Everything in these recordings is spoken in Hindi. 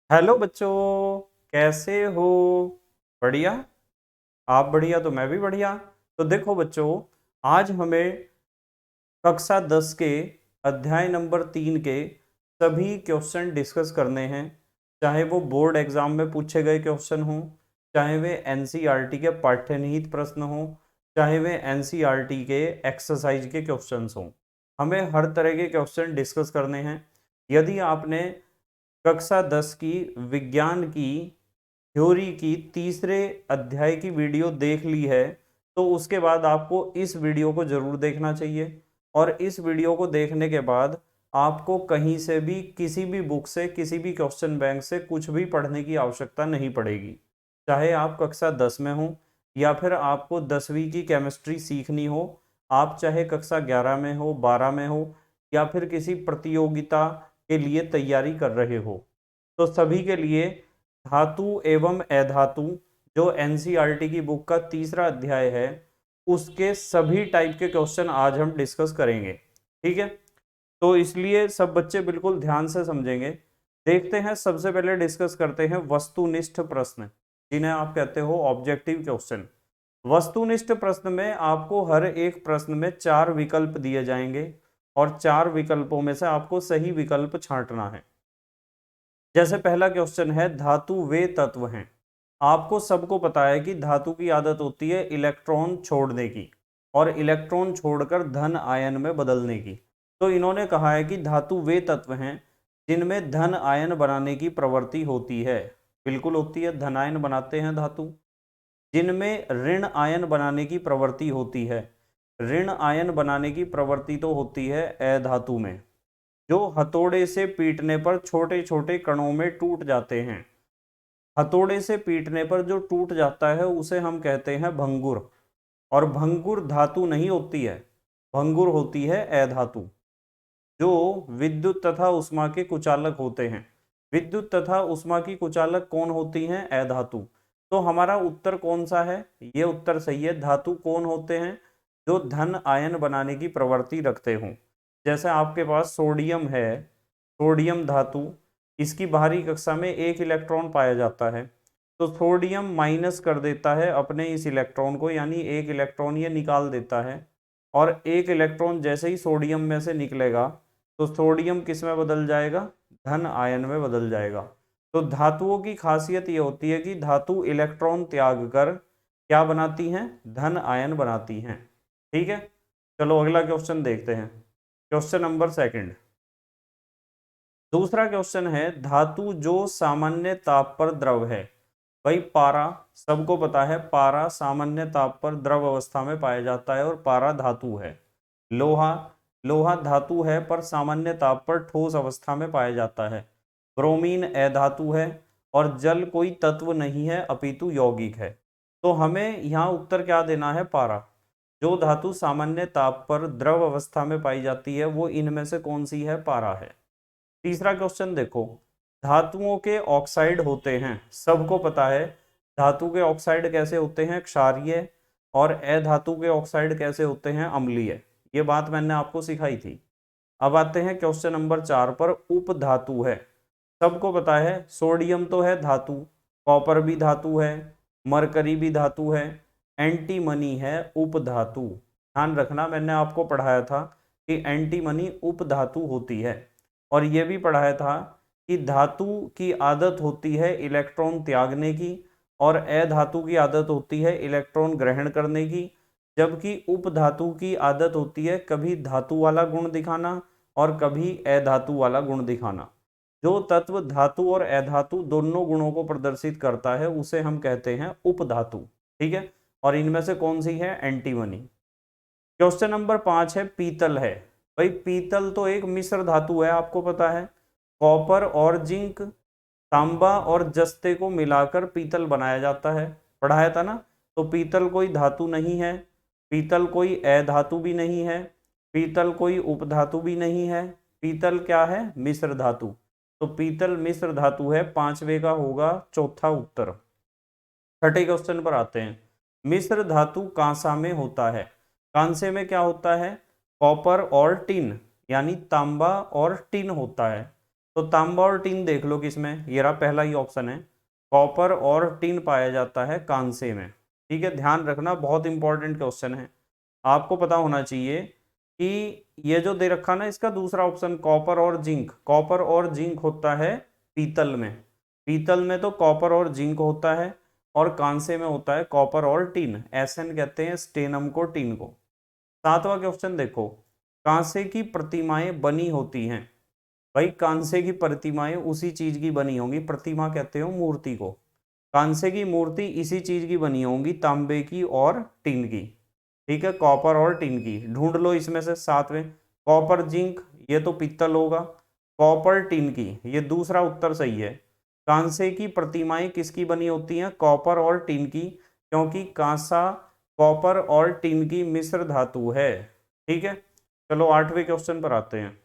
हेलो बच्चों, कैसे हो? बढ़िया। आप बढ़िया तो मैं भी बढ़िया। तो देखो बच्चों, आज हमें कक्षा 10 के अध्याय नंबर 3 के सभी क्वेश्चन डिस्कस करने हैं। चाहे वो बोर्ड एग्जाम में पूछे गए क्वेश्चन हों, चाहे वे एनसीईआरटी के पाठ्यनिहित प्रश्न हों, चाहे वे एनसीईआरटी के एक्सरसाइज के क्वेश्चंस हों, हमें हर तरह के क्वेश्चन डिस्कस करने हैं। यदि आपने कक्षा 10 की विज्ञान की थ्योरी की तीसरे अध्याय की वीडियो देख ली है, तो उसके बाद आपको इस वीडियो को जरूर देखना चाहिए। और इस वीडियो को देखने के बाद आपको कहीं से भी, किसी भी बुक से, किसी भी क्वेश्चन बैंक से कुछ भी पढ़ने की आवश्यकता नहीं पड़ेगी। चाहे आप कक्षा 10 में हो या फिर आपको 10वीं की केमिस्ट्री सीखनी हो, आप चाहे कक्षा 11 में हो, 12 में हो, या फिर किसी प्रतियोगिता के लिए तैयारी कर रहे हो, तो सभी के लिए धातु एवं अधातु, जो एनसीईआरटी की बुक का तीसरा अध्याय है, उसके सभी टाइप के क्वेश्चन आज हम डिस्कस करेंगे। ठीक है, तो इसलिए सब बच्चे बिल्कुल ध्यान से समझेंगे। देखते हैं, सबसे पहले डिस्कस करते हैं वस्तुनिष्ठ प्रश्न, जिन्हें आप कहते हो ऑब्जेक्टिव क्वेश्चन। वस्तुनिष्ठ प्रश्न में आपको हर एक प्रश्न में 4 विकल्प दिए जाएंगे और 4 विकल्पों में से आपको सही विकल्प छांटना है। जैसे पहला क्वेश्चन है, धातु वे तत्व हैं। आपको सबको पता है कि धातु की आदत होती है इलेक्ट्रॉन छोड़ने की, और इलेक्ट्रॉन छोड़कर धन आयन में बदलने की। तो इन्होंने कहा है कि धातु वे तत्व हैं जिनमें धन आयन बनाने की प्रवृत्ति होती है। बिल्कुल होती है, धन आयन बनाते हैं धातु। जिनमें ऋण आयन बनाने की प्रवृत्ति होती है। ऋण आयन बनाने की प्रवृत्ति तो होती है अधातु में, जो हथौड़े से पीटने पर छोटे छोटे कणों में टूट जाते हैं। हथौड़े से पीटने पर जो टूट जाता है उसे हम कहते हैं भंगुर। और भंगुर धातु नहीं होती है, भंगुर होती है अधातु, जो विद्युत तथा उष्मा के कुचालक होते हैं। विद्युत तथा उष्मा की कुचालक कौन होती हैं? अधातु। तो हमारा उत्तर कौन सा है? ये उत्तर सही है। धातु कौन होते हैं? जो धन आयन बनाने की प्रवृत्ति रखते हों। जैसे आपके पास सोडियम है, सोडियम धातु, इसकी बाहरी कक्षा में एक इलेक्ट्रॉन पाया जाता है। तो सोडियम माइनस कर देता है अपने इस इलेक्ट्रॉन को, यानी एक इलेक्ट्रॉन ये निकाल देता है। और एक इलेक्ट्रॉन जैसे ही सोडियम में से निकलेगा, तो सोडियम किस में बदल जाएगा? धन आयन में बदल जाएगा। तो धातुओं की खासियत ये होती है कि धातु इलेक्ट्रॉन त्याग कर क्या बनाती हैं? धन आयन बनाती हैं। ठीक है, चलो अगला क्वेश्चन देखते हैं। क्वेश्चन नंबर सेकंड, दूसरा क्वेश्चन है, धातु जो सामान्य ताप पर द्रव है। भाई पारा, सबको पता है पारा सामान्य ताप पर द्रव अवस्था में पाया जाता है और पारा धातु है। लोहा, लोहा धातु है पर सामान्य ताप पर ठोस अवस्था में पाया जाता है। ब्रोमीन अधातु है और जल कोई तत्व नहीं है अपितु यौगिक है। तो हमें यहाँ उत्तर क्या देना है? पारा। जो धातु सामान्य ताप पर द्रव अवस्था में पाई जाती है वो इनमें से कौन सी है? पारा है। तीसरा क्वेश्चन देखो, धातुओं के ऑक्साइड होते हैं, सबको पता है। धातु के ऑक्साइड कैसे होते हैं? क्षारीय। और अधातु के ऑक्साइड कैसे होते हैं? अम्लीय। ये बात मैंने आपको सिखाई थी। अब आते हैं क्वेश्चन नंबर 4 पर। उप धातु है, सबको पता है सोडियम तो है धातु, कॉपर भी धातु है, मरकरी भी धातु है, एंटीमनी है उप धातु। ध्यान रखना, मैंने आपको पढ़ाया था कि एंटीमनी उप धातु होती है। और यह भी पढ़ाया था कि धातु की आदत होती है इलेक्ट्रॉन त्यागने की, और अधातु की आदत होती है इलेक्ट्रॉन ग्रहण करने की। जबकि उप धातु की आदत होती है कभी धातु वाला गुण दिखाना और कभी अधातु वाला गुण दिखाना। जो तत्व धातु और अधातु दोनों गुणों को प्रदर्शित करता है उसे हम कहते हैं उपधातु। ठीक है, और इनमें से कौन सी है? एंटीमनी। क्वेश्चन नंबर 5 है, पीतल है। भाई पीतल तो एक मिश्र धातु है, आपको पता है। कॉपर और जिंक, तांबा और जस्ते को मिलाकर पीतल बनाया जाता है, पढ़ाया था ना। तो पीतल कोई धातु नहीं है, पीतल कोई अधातु भी नहीं है, पीतल कोई उपधातु भी नहीं है। पीतल क्या है? मिश्र धातु। तो पीतल मिश्र धातु है, पांचवे का होगा चौथा उत्तर। छठे क्वेश्चन पर आते हैं। मिश्र धातु कांसा में होता है। कांसे में क्या होता है? कॉपर और टिन, यानी तांबा और टिन होता है। तो तांबा और टीन देख लो किसमें, ये रहा पहला ही ऑप्शन है, कॉपर और टीन पाया जाता है कांसे में। ठीक है, ध्यान रखना, बहुत इंपॉर्टेंट क्वेश्चन है, आपको पता होना चाहिए कि ये जो दे रखा ना इसका दूसरा ऑप्शन कॉपर और जिंक, कॉपर और जिंक होता है पीतल में, पीतल में तो कॉपर और जिंक होता है, और कांसे में होता है कॉपर और टीन, एसन कहते हैं स्टेनम को, टीन को। सातवां क्वेश्चन देखो, कांसे की प्रतिमाएं बनी होती हैं, भाई कांसे की प्रतिमाएं उसी चीज की बनी होंगी, प्रतिमा कहते हो मूर्ति को, कांसे की मूर्ति इसी चीज की बनी होंगी, तांबे की और टीन की। ठीक है, कॉपर और टिन की, ढूंढ लो इसमें से सातवें, कॉपर जिंक ये तो पित्तल होगा, कॉपर टिन की ये दूसरा उत्तर सही है। कांसे की प्रतिमाएं किसकी बनी होती हैं, कॉपर और टिन की, क्योंकि कांसा कॉपर और टिन की मिश्र धातु है। ठीक है, चलो आठवें क्वेश्चन पर आते हैं।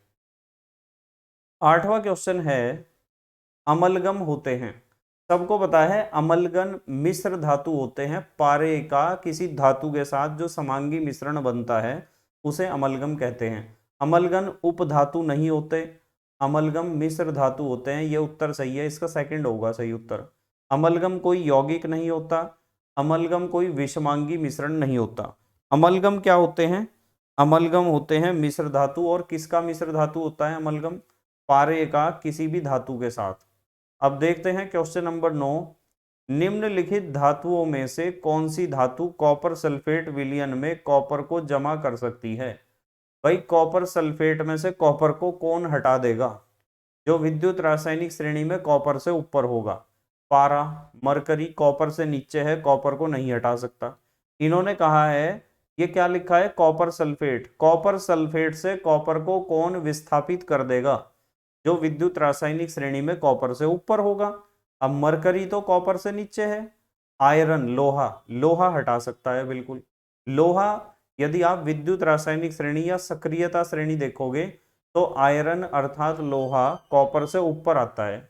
आठवां क्वेश्चन है, अमलगम होते हैं, सबको पता है अमलगन मिश्र धातु होते हैं, पारे का किसी धातु के साथ जो समांगी मिश्रण बनता है उसे अमलगम कहते हैं। अमलगन उपधातु नहीं होते, अमलगम मिश्र धातु होते हैं, ये उत्तर सही है, इसका सेकंड होगा सही उत्तर। अमलगम कोई यौगिक नहीं होता, अमलगम कोई विषमांगी मिश्रण नहीं होता। अमलगम क्या होते हैं, अमलगम होते हैं मिश्र धातु, और किसका मिश्र धातु होता है अमलगम, पारे का किसी भी धातु के साथ। अब देखते हैं क्वेश्चन नंबर 9, निम्नलिखित धातुओं में से कौन सी धातु कॉपर सल्फेट विलयन में कॉपर को जमा कर सकती है। भाई कॉपर सल्फेट में से कॉपर को कौन हटा देगा, जो विद्युत रासायनिक श्रेणी में कॉपर से ऊपर होगा। पारा, मरकरी कॉपर से नीचे है, कॉपर को नहीं हटा सकता। इन्होंने कहा है, ये क्या लिखा है, कॉपर सल्फेट, कॉपर सल्फेट से कॉपर को कौन विस्थापित कर देगा, जो विद्युत रासायनिक श्रेणी में कॉपर से ऊपर होगा। अब मरकरी तो कॉपर से नीचे है, आयरन लोहा, लोहा हटा सकता है बिल्कुल। लोहा यदि आप विद्युत रासायनिक श्रेणी या सक्रियता श्रेणी देखोगे तो आयरन अर्थात लोहा कॉपर से ऊपर आता है,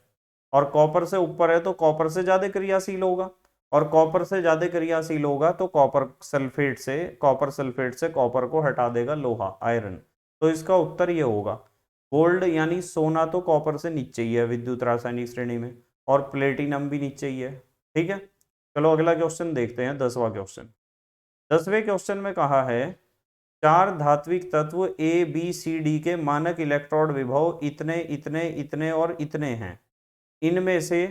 और कॉपर से ऊपर है तो कॉपर से ज्यादा क्रियाशील होगा, और कॉपर से ज्यादा क्रियाशील होगा तो कॉपर सल्फेट से कॉपर को हटा देगा लोहा, आयरन। तो इसका उत्तर ये होगा। गोल्ड यानी सोना तो कॉपर से नीचे ही है विद्युत रासायनिक श्रेणी में, और प्लेटिनम भी नीचे ही है। ठीक है, चलो अगला क्वेश्चन देखते हैं, 10वां क्वेश्चन। 10वें क्वेश्चन में कहा है, चार धात्विक तत्व ए बी सी डी के मानक इलेक्ट्रोड विभव इतने इतने इतने और इतने हैं, इनमें से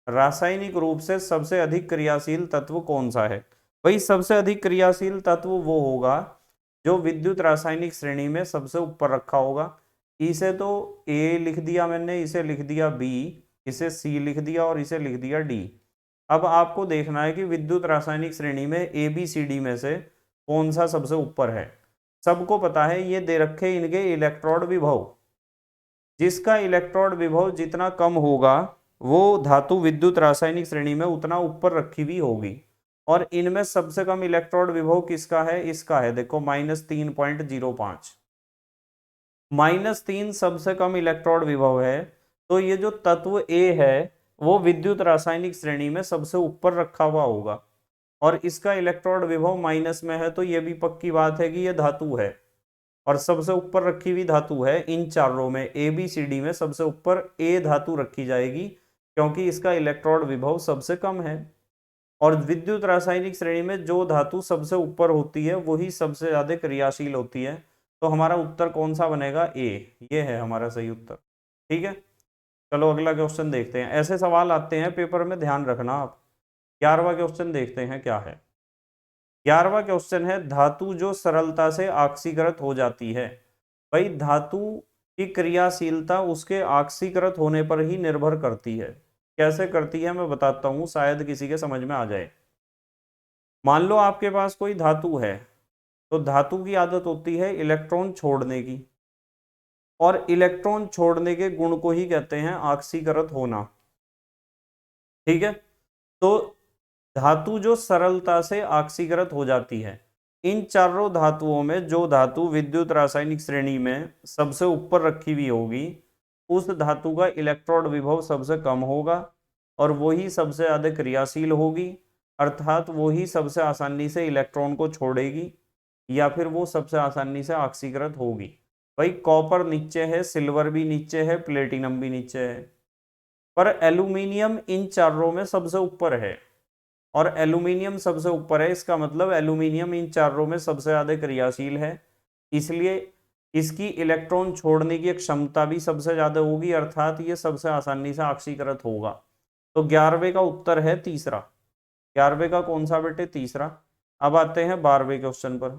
रासायनिक रूप से सबसे अधिक क्रियाशील तत्व कौन सा है। भाई सबसे अधिक क्रियाशील तत्व वो होगा जो विद्युत रासायनिक श्रेणी में सबसे ऊपर रखा होगा। इसे तो ए लिख दिया मैंने, इसे लिख दिया बी, इसे सी लिख दिया और इसे लिख दिया डी। अब आपको देखना है कि विद्युत रासायनिक श्रेणी में ए बी सी डी में से कौन सा सबसे ऊपर है। सबको पता है ये दे रखे इनके इलेक्ट्रोड विभव, जिसका इलेक्ट्रोड विभव जितना कम होगा वो धातु विद्युत रासायनिक श्रेणी में उतना ऊपर रखी हुई होगी। और इनमें सबसे कम इलेक्ट्रोड विभव किसका है, इसका है, देखो -3.05, -3 सबसे कम इलेक्ट्रोड विभव है। तो ये जो तत्व ए है वो विद्युत रासायनिक श्रेणी में सबसे ऊपर रखा हुआ होगा, और इसका इलेक्ट्रोड विभव माइनस में है, तो ये भी पक्की बात है कि ये धातु है, और सबसे ऊपर रखी हुई धातु है। इन चारों में ए बी सी डी में सबसे ऊपर ए धातु रखी जाएगी, क्योंकि इसका इलेक्ट्रोड विभव सबसे कम है। और विद्युत रासायनिक श्रेणी में जो धातु सबसे ऊपर होती है वही सबसे ज्यादा क्रियाशील होती है। तो हमारा उत्तर कौन सा बनेगा, ए, ये है हमारा सही उत्तर। ठीक है, चलो अगला क्वेश्चन देखते हैं। ऐसे सवाल आते हैं पेपर में, ध्यान रखना आप। 11वां क्वेश्चन देखते हैं क्या है। 11वां क्वेश्चन है, धातु जो सरलता से ऑक्सीकृत हो जाती है। भाई धातु की क्रियाशीलता उसके ऑक्सीकृत होने पर ही निर्भर करती है। कैसे करती है मैं बताता हूं, शायद किसी के समझ में आ जाए। मान लो आपके पास कोई धातु है, तो धातु की आदत होती है इलेक्ट्रॉन छोड़ने की, और इलेक्ट्रॉन छोड़ने के गुण को ही कहते हैं ऑक्सीकृत होना। ठीक है, तो धातु जो सरलता से ऑक्सीकृत हो जाती है, इन चारों धातुओं में जो धातु विद्युत रासायनिक श्रेणी में सबसे ऊपर रखी हुई होगी उस धातु का इलेक्ट्रोड विभव सबसे कम होगा, और वही सबसे ज्यादा क्रियाशील होगी, अर्थात वही सबसे आसानी से इलेक्ट्रॉन को छोड़ेगी, या फिर वो सबसे आसानी से ऑक्सीकृत होगी। भाई कॉपर नीचे है, सिल्वर भी नीचे है, प्लेटिनम भी नीचे है, पर एल्यूमिनियम इन चारों में सबसे ऊपर है। और एल्यूमिनियम सबसे ऊपर है, इसका मतलब एल्यूमिनियम इन चारों में सबसे ज्यादा क्रियाशील है, इसलिए इसकी इलेक्ट्रॉन छोड़ने की क्षमता भी सबसे ज्यादा होगी, अर्थात ये सबसे आसानी से ऑक्सीकृत होगा। तो 11वें का उत्तर है तीसरा। 11वें का कौन सा बेटे? तीसरा। अब आते हैं 12वें क्वेश्चन पर।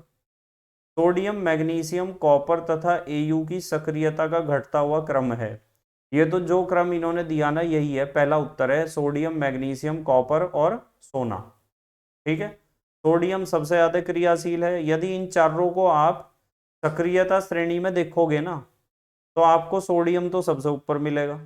सोडियम, मैग्नीशियम, कॉपर तथा एयू की सक्रियता का घटता हुआ क्रम है। ये तो जो क्रम इन्होंने दिया ना यही है, पहला उत्तर है सोडियम, मैग्नीशियम, कॉपर और सोना। ठीक है, सोडियम सबसे ज्यादा क्रियाशील है। यदि इन चारों को आप सक्रियता श्रेणी में देखोगे ना तो आपको सोडियम तो सबसे ऊपर मिलेगा,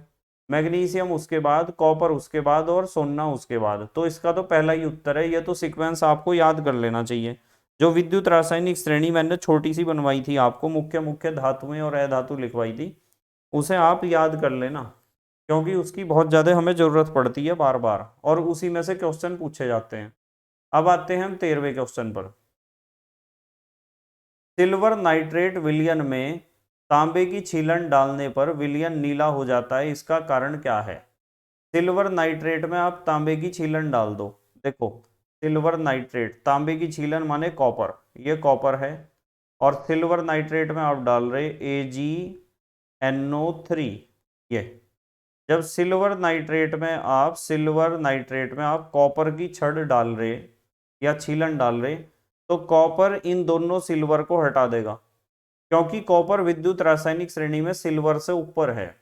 मैग्नीशियम उसके बाद, कॉपर उसके बाद और सोना उसके बाद। तो इसका तो पहला ही उत्तर है, ये तो सीक्वेंस आपको याद कर लेना चाहिए। जो विद्युत रासायनिक श्रेणी मैंने छोटी सी बनवाई थी आपको, मुख्य मुख्य धातुएं और अधातु लिखवाई थी, उसे आप याद कर लेना, क्योंकि उसकी बहुत ज़्यादा हमें ज़रूरत पड़ती है बार बार, और उसी में से क्वेश्चन पूछे जाते हैं। अब आते हैं हम 13वें क्वेश्चन पर। सिल्वर नाइट्रेट विलयन में तांबे की छीलन डालने पर विलयन नीला हो जाता है, इसका कारण क्या है? सिल्वर नाइट्रेट में आप तांबे की छीलन डाल दो, देखो सिल्वर नाइट्रेट, तांबे की छीलन माने कॉपर, ये कॉपर है, और सिल्वर नाइट्रेट में आप डाल रहे AgNO3। ये जब सिल्वर नाइट्रेट में आप कॉपर की छड़ डाल रहे या छीलन डाल रहे, तो कॉपर इन दोनों सिल्वर को हटा देगा, क्योंकि कॉपर विद्युत रासायनिक श्रेणी में सिल्वर से ऊपर है,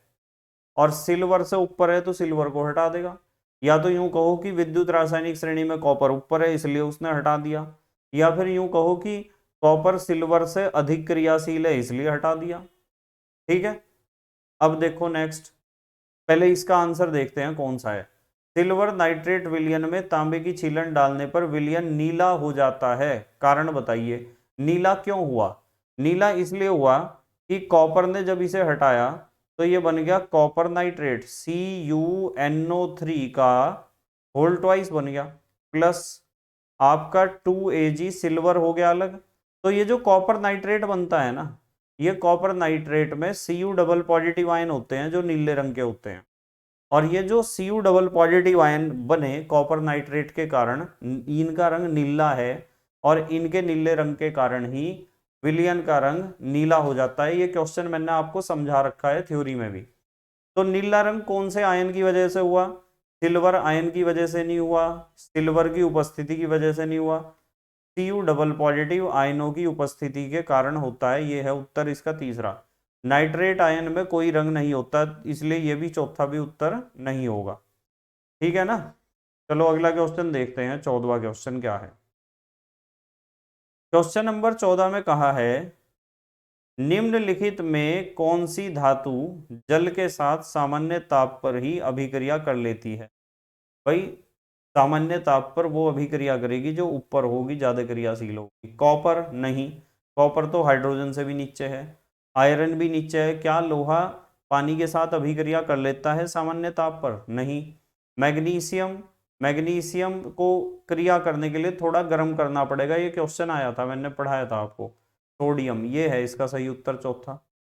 और सिल्वर से ऊपर है तो सिल्वर को हटा देगा। या तो यूं कहो कि विद्युत रासायनिक श्रेणी में कॉपर ऊपर है इसलिए उसने हटा दिया, या फिर यूं कहो कि कॉपर सिल्वर से अधिक क्रियाशील है इसलिए हटा दिया। ठीक है, अब देखो नेक्स्ट, पहले इसका आंसर देखते हैं कौन सा है। सिल्वर नाइट्रेट विलयन में तांबे की छीलन डालने पर विलयन नीला हो जाता है, कारण बताइए। नीला क्यों हुआ? नीला इसलिए हुआ कि कॉपर ने जब इसे हटाया तो ये बन गया कॉपर नाइट्रेट, CuNO3 का होल ट्वाइस बन गया, प्लस आपका 2Ag सिल्वर हो गया अलग। तो ये जो कॉपर नाइट्रेट बनता है ना, ये कॉपर नाइट्रेट में Cu डबल पॉजिटिव आयन होते हैं जो नीले रंग के होते हैं, और ये जो Cu डबल पॉजिटिव आयन बने कॉपर नाइट्रेट के कारण, इनका रंग नीला है, और इनके नीले रंग के कारण ही विलयन का रंग नीला हो जाता है। ये क्वेश्चन मैंने आपको समझा रखा है थ्योरी में भी। तो नीला रंग कौन से आयन की वजह से हुआ? सिल्वर आयन की वजह से नहीं हुआ, सिल्वर की उपस्थिति की वजह से नहीं हुआ, Cu डबल पॉजिटिव आयनों की उपस्थिति के कारण होता है। ये है उत्तर इसका तीसरा। नाइट्रेट आयन में कोई रंग नहीं होता, इसलिए ये भी चौथा भी उत्तर नहीं होगा। ठीक है ना, चलो अगला क्वेश्चन देखते हैं, 14वां क्वेश्चन क्या है। क्वेश्चन नंबर 14 में कहा है, निम्नलिखित में कौन सी धातु जल के साथ सामान्य ताप पर ही अभिक्रिया कर लेती है? भाई सामान्य ताप पर वो अभिक्रिया करेगी जो ऊपर होगी, ज्यादा क्रियाशील होगी। कॉपर नहीं, कॉपर तो हाइड्रोजन से भी नीचे है, आयरन भी नीचे है। क्या लोहा पानी के साथ अभिक्रिया कर लेता है सामान्य ताप पर? नहीं। मैग्नीशियम, मैग्नीशियम को क्रिया करने के लिए थोड़ा गर्म करना पड़ेगा, ये क्वेश्चन आया था, मैंने पढ़ाया था आपको। सोडियम, ये है इसका सही उत्तर चौथा।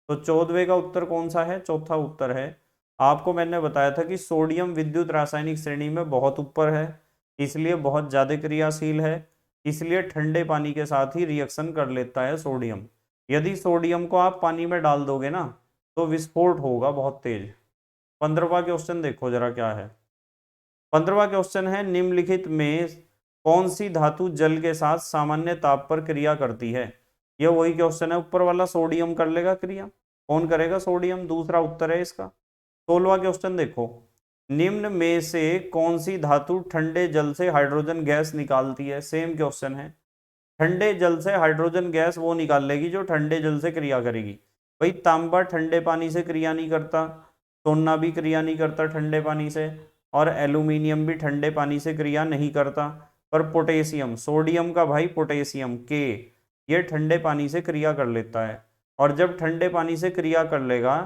तो 14वें का उत्तर कौन सा है? चौथा उत्तर है। आपको मैंने बताया था कि सोडियम विद्युत रासायनिक श्रेणी में बहुत ऊपर है, इसलिए बहुत ज्यादा क्रियाशील है, इसलिए ठंडे पानी के साथ ही रिएक्शन कर लेता है सोडियम। यदि सोडियम को आप पानी में डाल दोगे ना तो विस्फोट होगा बहुत तेज। 15वां क्वेश्चन देखो जरा क्या है। 15वां क्वेश्चन है, निम्नलिखित में कौन सी धातु जल के साथ सामान्य ताप पर क्रिया करती है? यह वही क्वेश्चन है, ऊपर वाला सोडियम कर लेगा क्रिया। कौन करेगा? सोडियम, दूसरा उत्तर है इसका। 16वां क्वेश्चन देखो, निम्न में से कौन सी धातु ठंडे जल से हाइड्रोजन गैस निकालती है? सेम क्वेश्चन है, ठंडे जल से हाइड्रोजन गैस वो निकाल लेगी जो ठंडे जल से क्रिया करेगी। भाई तांबा ठंडे पानी से क्रिया नहीं करता, सोना भी क्रिया नहीं करता ठंडे पानी से, और एल्यूमिनियम भी ठंडे पानी से क्रिया नहीं करता, पर पोटेशियम, सोडियम का भाई पोटेशियम के, ये ठंडे पानी से क्रिया कर लेता है। और जब ठंडे पानी से क्रिया कर लेगा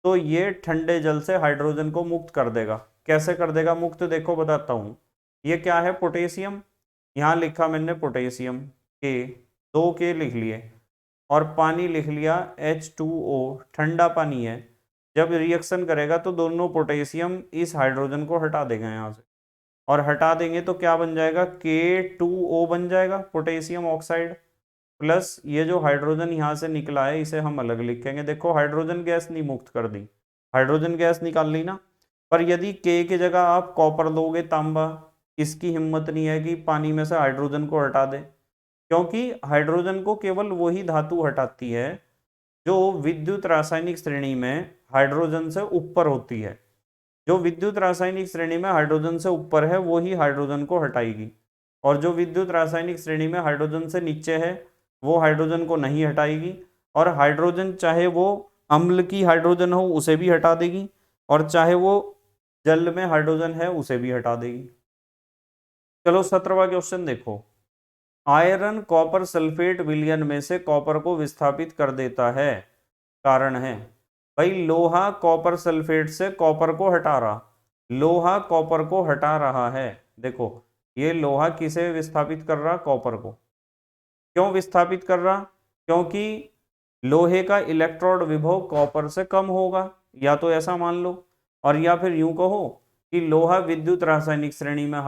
तो ये ठंडे जल से हाइड्रोजन को मुक्त कर देगा। कैसे कर देगा मुक्त? देखो बताता हूं। ये क्या है? पोटेशियम, यहां लिखा मैंने पोटेशियम के, 2 के लिख लिए, और पानी लिख लिया H2O, ठंडा पानी है। जब रिएक्शन करेगा तो दोनों पोटेशियम इस हाइड्रोजन को हटा देगा यहाँ से, और हटा देंगे तो क्या बन जाएगा, K2O बन जाएगा, पोटेशियम ऑक्साइड, प्लस ये जो हाइड्रोजन यहाँ से निकला है इसे हम अलग लिखेंगे। देखो हाइड्रोजन गैस नहीं मुक्त कर दी, हाइड्रोजन गैस निकाल ली ना। पर यदि K की जगह आप कॉपर दोगे, तांबा, इसकी हिम्मत नहीं है कि पानी में से हाइड्रोजन को हटा दे, क्योंकि हाइड्रोजन को केवल वही धातु हटाती है जो विद्युत रासायनिक श्रेणी में हाइड्रोजन से ऊपर होती है। जो विद्युत रासायनिक श्रेणी में हाइड्रोजन से ऊपर है वो ही हाइड्रोजन को हटाएगी, और जो विद्युत रासायनिक श्रेणी में हाइड्रोजन से नीचे है वो हाइड्रोजन को नहीं हटाएगी। और हाइड्रोजन चाहे वो अम्ल की हाइड्रोजन हो उसे भी हटा देगी, और चाहे वो जल में हाइड्रोजन है उसे भी हटा देगी। चलो 17वां क्वेश्चन देखो, आयरन कॉपर सल्फेट विलयन में से कॉपर को विस्थापित कर देता है, कारण है। भाई लोहा कॉपर सल्फेट से कॉपर को हटा रहा, लोहा कॉपर को हटा रहा है। देखो ये लोहा किसे विस्थापित कर रहा, कॉपर को। क्यों विस्थापित कर रहा, क्योंकि लोहे का इलेक्ट्रोड विभव कॉपर से कम होगा, या तो ऐसा मान लो, और या फिर यूं कहो कि लोहा विद्युत रासायनिक श्रेणी में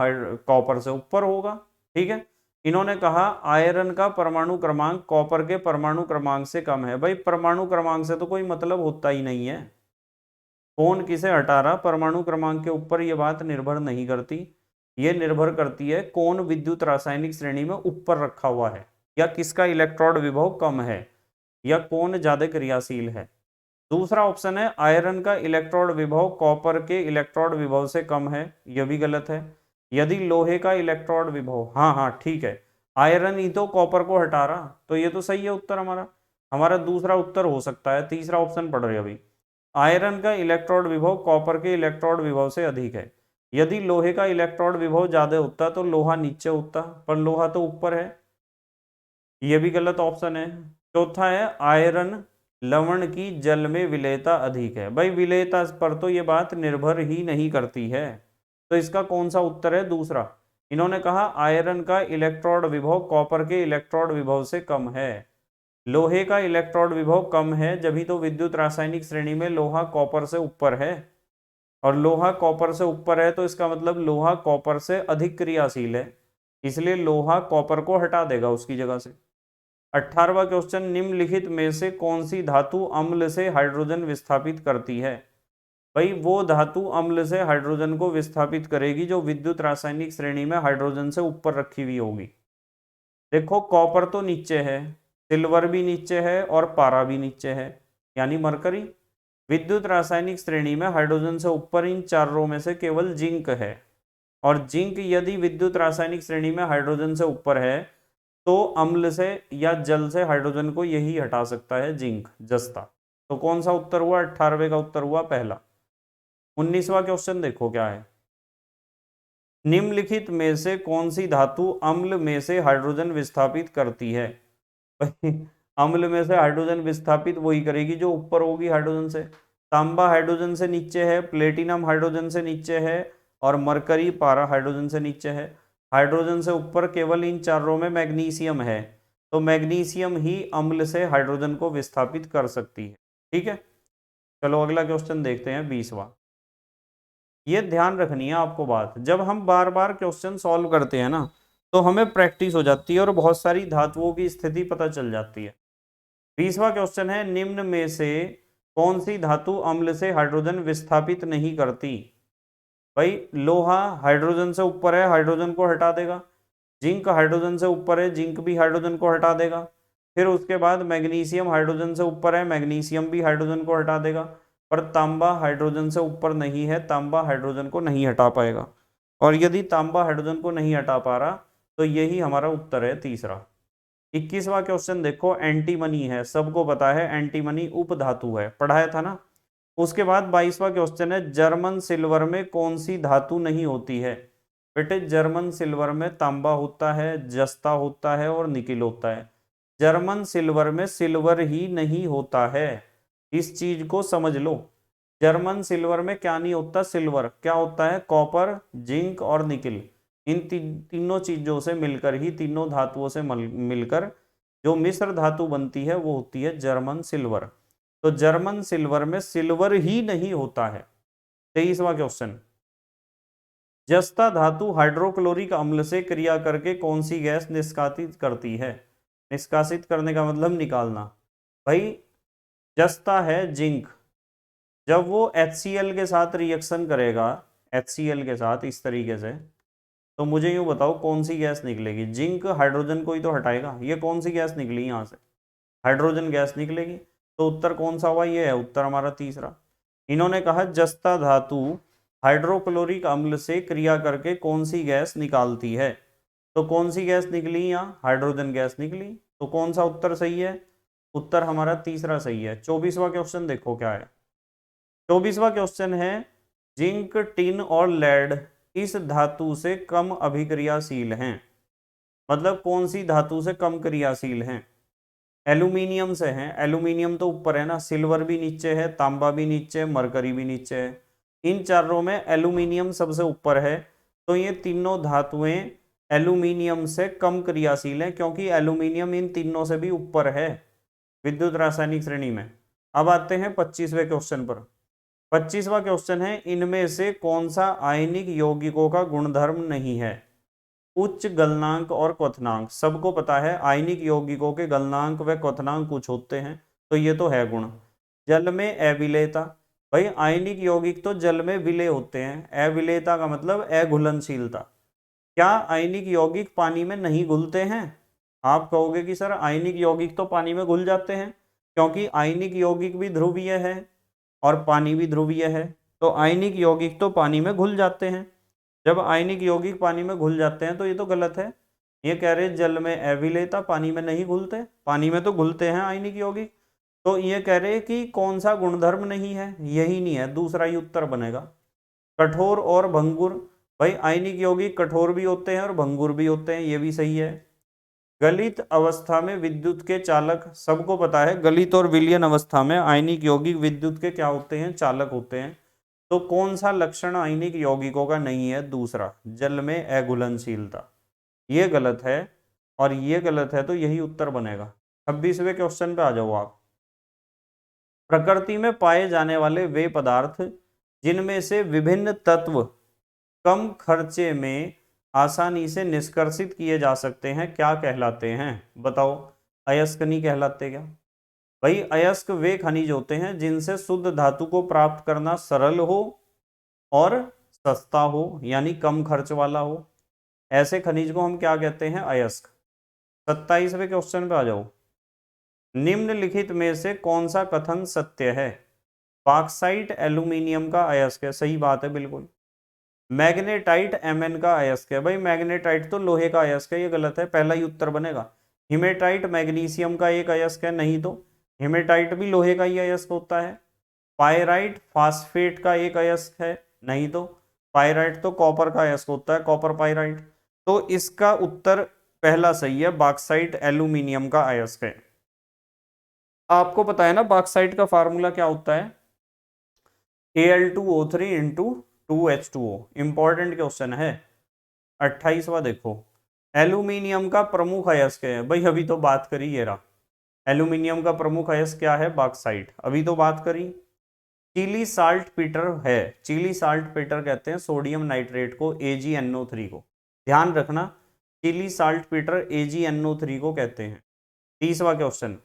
कॉपर से ऊपर होगा। ठीक है, इन्होंने कहा आयरन का परमाणु क्रमांक कॉपर के परमाणु क्रमांक से कम है। भाई परमाणु क्रमांक से तो कोई मतलब होता ही नहीं है, कौन किसे हटा रहा, परमाणु क्रमांक के ऊपर ये बात निर्भर नहीं करती। ये निर्भर करती है कौन विद्युत रासायनिक श्रेणी में ऊपर रखा हुआ है, या किसका इलेक्ट्रोड विभव कम है, या कौन ज्यादा क्रियाशील है। दूसरा ऑप्शन है आयरन का इलेक्ट्रोड विभव कॉपर के इलेक्ट्रोड विभव से कम है, यह भी गलत है। यदि लोहे का इलेक्ट्रोड विभव, हाँ हाँ ठीक है, आयरन ही तो कॉपर को हटा रहा, तो ये तो सही है उत्तर हमारा। हमारा दूसरा उत्तर हो सकता है, तीसरा ऑप्शन पढ़ रहे अभी, आयरन का इलेक्ट्रोड विभव कॉपर के इलेक्ट्रोड विभव से अधिक है। यदि लोहे का इलेक्ट्रोड विभव ज्यादा होता तो लोहा नीचे होता, पर लोहा तो ऊपर है, यह भी गलत ऑप्शन है। चौथा है आयरन लवण की जल में विलेयता अधिक है। भाई विलेयता पर तो ये बात निर्भर ही नहीं करती है, तो इसका कौन सा उत्तर है, दूसरा। इन्होंने कहा आयरन का इलेक्ट्रोड विभव कॉपर के इलेक्ट्रोड विभव से कम है। लोहे का इलेक्ट्रोड विभव कम है, जभी तो विद्युत रासायनिक श्रेणी में लोहा कॉपर से ऊपर है, और लोहा कॉपर से ऊपर है तो इसका मतलब लोहा कॉपर से अधिक क्रियाशील है, इसलिए लोहा कॉपर को हटा देगा उसकी जगह से। 18वां क्वेश्चन, निम्नलिखित में से कौन सी धातु अम्ल से हाइड्रोजन विस्थापित करती है। भाई वो धातु अम्ल से हाइड्रोजन को विस्थापित करेगी जो विद्युत रासायनिक श्रेणी में हाइड्रोजन से ऊपर रखी हुई होगी। देखो कॉपर तो नीचे है, सिल्वर भी नीचे है, और पारा भी नीचे है, यानी मरकरी। विद्युत रासायनिक श्रेणी में हाइड्रोजन से ऊपर इन चारों में से केवल जिंक है, और जिंक यदि विद्युत रासायनिक श्रेणी में हाइड्रोजन से ऊपर है तो अम्ल से या जल से हाइड्रोजन को यही हटा सकता है, जिंक, जस्ता। तो कौन सा उत्तर हुआ, 18वें का उत्तर हुआ पहला। 19वां क्वेश्चन देखो क्या है, निम्नलिखित में से कौन सी धातु अम्ल में से हाइड्रोजन विस्थापित करती है। अम्ल में से हाइड्रोजन विस्थापित वही करेगी जो ऊपर होगी हाइड्रोजन से। तांबा हाइड्रोजन से नीचे है, प्लेटिनम हाइड्रोजन से नीचे है, और मरकरी पारा हाइड्रोजन से नीचे है। हाइड्रोजन से ऊपर केवल इन चारों में मैग्नीशियम है, तो मैग्नीशियम ही अम्ल से हाइड्रोजन को विस्थापित कर सकती है। ठीक है, चलो अगला क्वेश्चन देखते हैं, 20वां। ये ध्यान रखनी है आपको बात, जब हम बार बार क्वेश्चन सॉल्व करते हैं ना तो हमें प्रैक्टिस हो जाती है और बहुत सारी धातुओं की स्थिति पता चल जाती है। 20वां क्वेश्चन है, निम्न में से कौन सी धातु अम्ल से हाइड्रोजन विस्थापित नहीं करती। भाई लोहा हाइड्रोजन से ऊपर है, हाइड्रोजन को हटा देगा। जिंक हाइड्रोजन से ऊपर है, जिंक भी हाइड्रोजन को हटा देगा। फिर उसके बाद मैग्नीशियम हाइड्रोजन से ऊपर है, मैग्नीशियम भी हाइड्रोजन को हटा देगा। पर तांबा हाइड्रोजन से ऊपर नहीं है, तांबा हाइड्रोजन को नहीं हटा पाएगा। और यदि तांबा हाइड्रोजन को नहीं हटा पा रहा तो यही हमारा उत्तर है, तीसरा। 21वां क्वेश्चन देखो, एंटीमनी है, सबको पता है एंटीमनी उपधातु है, पढ़ाया था ना। उसके बाद 22वां क्वेश्चन है, जर्मन सिल्वर में कौन सी धातु नहीं होती है। बेटे जर्मन सिल्वर में तांबा होता है, जस्ता होता है, और निकिल होता है। जर्मन सिल्वर में सिल्वर ही नहीं होता है, इस चीज को समझ लो। जर्मन सिल्वर में क्या नहीं होता, सिल्वर क्या होता है, कॉपर, जिंक और निकिल। इन तीनों चीजों से मिलकर ही, तीनों धातुओं से मिलकर जो मिश्र धातु बनती है वो होती है जर्मन सिल्वर। तो जर्मन सिल्वर में सिल्वर ही नहीं होता है। 23वां क्वेश्चन, जस्ता धातु हाइड्रोक्लोरिक अम्ल से क्रिया करके कौन सी गैस निष्कासित करती है? निष्कासित करने का मतलब निकालना। भाई जस्ता है जिंक, जब वो HCl के साथ रिएक्शन करेगा, HCl के साथ इस तरीके से, तो मुझे यूं बताओ कौन सी गैस निकलेगी? जिंक हाइड्रोजन को ही तो हटाएगा। ये कौन सी गैस निकली यहाँ से? हाइड्रोजन गैस निकलेगी। तो उत्तर कौन सा हुआ? ये है उत्तर हमारा तीसरा। इन्होंने कहा जस्ता धातु हाइड्रोक्लोरिक अम्ल से क्रिया करके कौन सी गैस निकालती है? तो कौन सी गैस निकली? यहाँ हाइड्रोजन गैस निकली। तो कौन सा उत्तर सही है? उत्तर हमारा तीसरा सही है। 24वां क्वेश्चन देखो क्या है। 24वां क्वेश्चन है, जिंक, टिन और लेड इस धातु से कम अभिक्रियाशील हैं। मतलब कौन सी धातु से कम क्रियाशील हैं? एल्यूमिनियम से हैं। एल्यूमिनियम तो ऊपर है ना, सिल्वर भी नीचे है, तांबा भी नीचे है, मरकरी भी नीचे है। इन चारों में एल्यूमिनियम सबसे ऊपर है। तो ये तीनों धातुएं एल्यूमिनियम से कम क्रियाशील हैं, क्योंकि एल्यूमिनियम इन तीनों से भी ऊपर है विद्युत रासायनिक श्रेणी में। अब आते हैं 25वें क्वेश्चन पर। 25वां क्वेश्चन है, इनमें से कौन सा आयनिक यौगिकों का गुणधर्म नहीं है? उच्च गलनांक और क्वथनांक। सबको पता है आयनिक यौगिकों के गलनांक व क्वथनांक कुछ होते हैं, तो ये तो है गुण। जल में अविलेयता। भाई आयनिक यौगिक तो जल में विलेय होते हैं। अविलेयता का मतलब अघुलनशीलता। क्या आयनिक यौगिक पानी में नहीं घुलते हैं? आप कहोगे कि सर आयनिक यौगिक तो पानी में घुल जाते हैं, क्योंकि आयनिक यौगिक भी ध्रुवीय है और पानी भी ध्रुवीय है। तो आयनिक यौगिक तो पानी में घुल जाते हैं। जब आयनिक यौगिक पानी में घुल जाते हैं तो ये तो गलत है। ये कह रहे जल में अविलेयता, पानी में नहीं घुलते। पानी में तो घुलते हैं आयनिक यौगिक। तो ये कह रहे कि कौन सा गुणधर्म नहीं है? यही नहीं है, दूसरा ही उत्तर बनेगा। कठोर और भंगुर। भाई आयनिक यौगिक कठोर भी होते हैं और भंगुर भी होते हैं, ये भी सही है। गलित अवस्था में विद्युत के चालक। सबको पता है गलित और विलयन अवस्था में आयनिक यौगिक विद्युत के क्या होते हैं? चालक होते हैं। तो कौन सा लक्षण आयनिक यौगिकों का नहीं है? दूसरा, जल में अघुलनशीलता। ये गलत है और ये गलत है, तो यही उत्तर बनेगा। 26वें क्वेश्चन पे आ जाओ आप। प्रकृति में पाए जाने वाले वे पदार्थ जिनमें से विभिन्न तत्व कम खर्चे में आसानी से निष्कर्षित किए जा सकते हैं, क्या कहलाते हैं? बताओ। अयस्क नहीं कहलाते क्या? भाई अयस्क वे खनिज होते हैं जिनसे शुद्ध धातु को प्राप्त करना सरल हो और सस्ता हो, यानी कम खर्च वाला हो। ऐसे खनिज को हम क्या कहते हैं? अयस्क। 27वें क्वेश्चन पे आ जाओ। निम्नलिखित में से कौन सा कथन सत्य है? बॉक्साइट एल्यूमिनियम का अयस्क है। सही बात है, बिल्कुल। मैग्नेटाइट Mn का अयस्क है। भाई मैग्नेटाइट तो लोहे का अयस्क है, ये गलत है, पहला ही उत्तर बनेगा। हिमेटाइट मैग्नीशियम का एक अयस्क है, नहीं तो हिमेटाइट भी लोहे का ही अयस्क होता है। पायराइट फास्फेट का एक अयस्क है, नहीं तो पायराइट तो कॉपर का अयस्क होता है, कॉपर पायराइट। तो इसका उत्तर पहला सही है, बॉक्साइट एल्यूमिनियम का अयस्क है। आपको पता है ना बॉक्साइट का फार्मूला क्या होता है? Al2O3 into 2H2O। Important question है। 28वां देखो। एल्यूमिनियम का प्रमुख अयस्क है। भाई अभी तो बात करी, ये रहा। एल्यूमिनियम का प्रमुख अयस्क क्या है? बॉक्साइट। अभी तो बात करी। चिली साल्ट पीटर है। चिली साल्ट पीटर कहते हैं सोडियम नाइट्रेट को, AgNO3 को। ध्यान रखना, चिली साल्ट पीटर AgNO3 को कहते हैं। 30वां क्वेश्चन।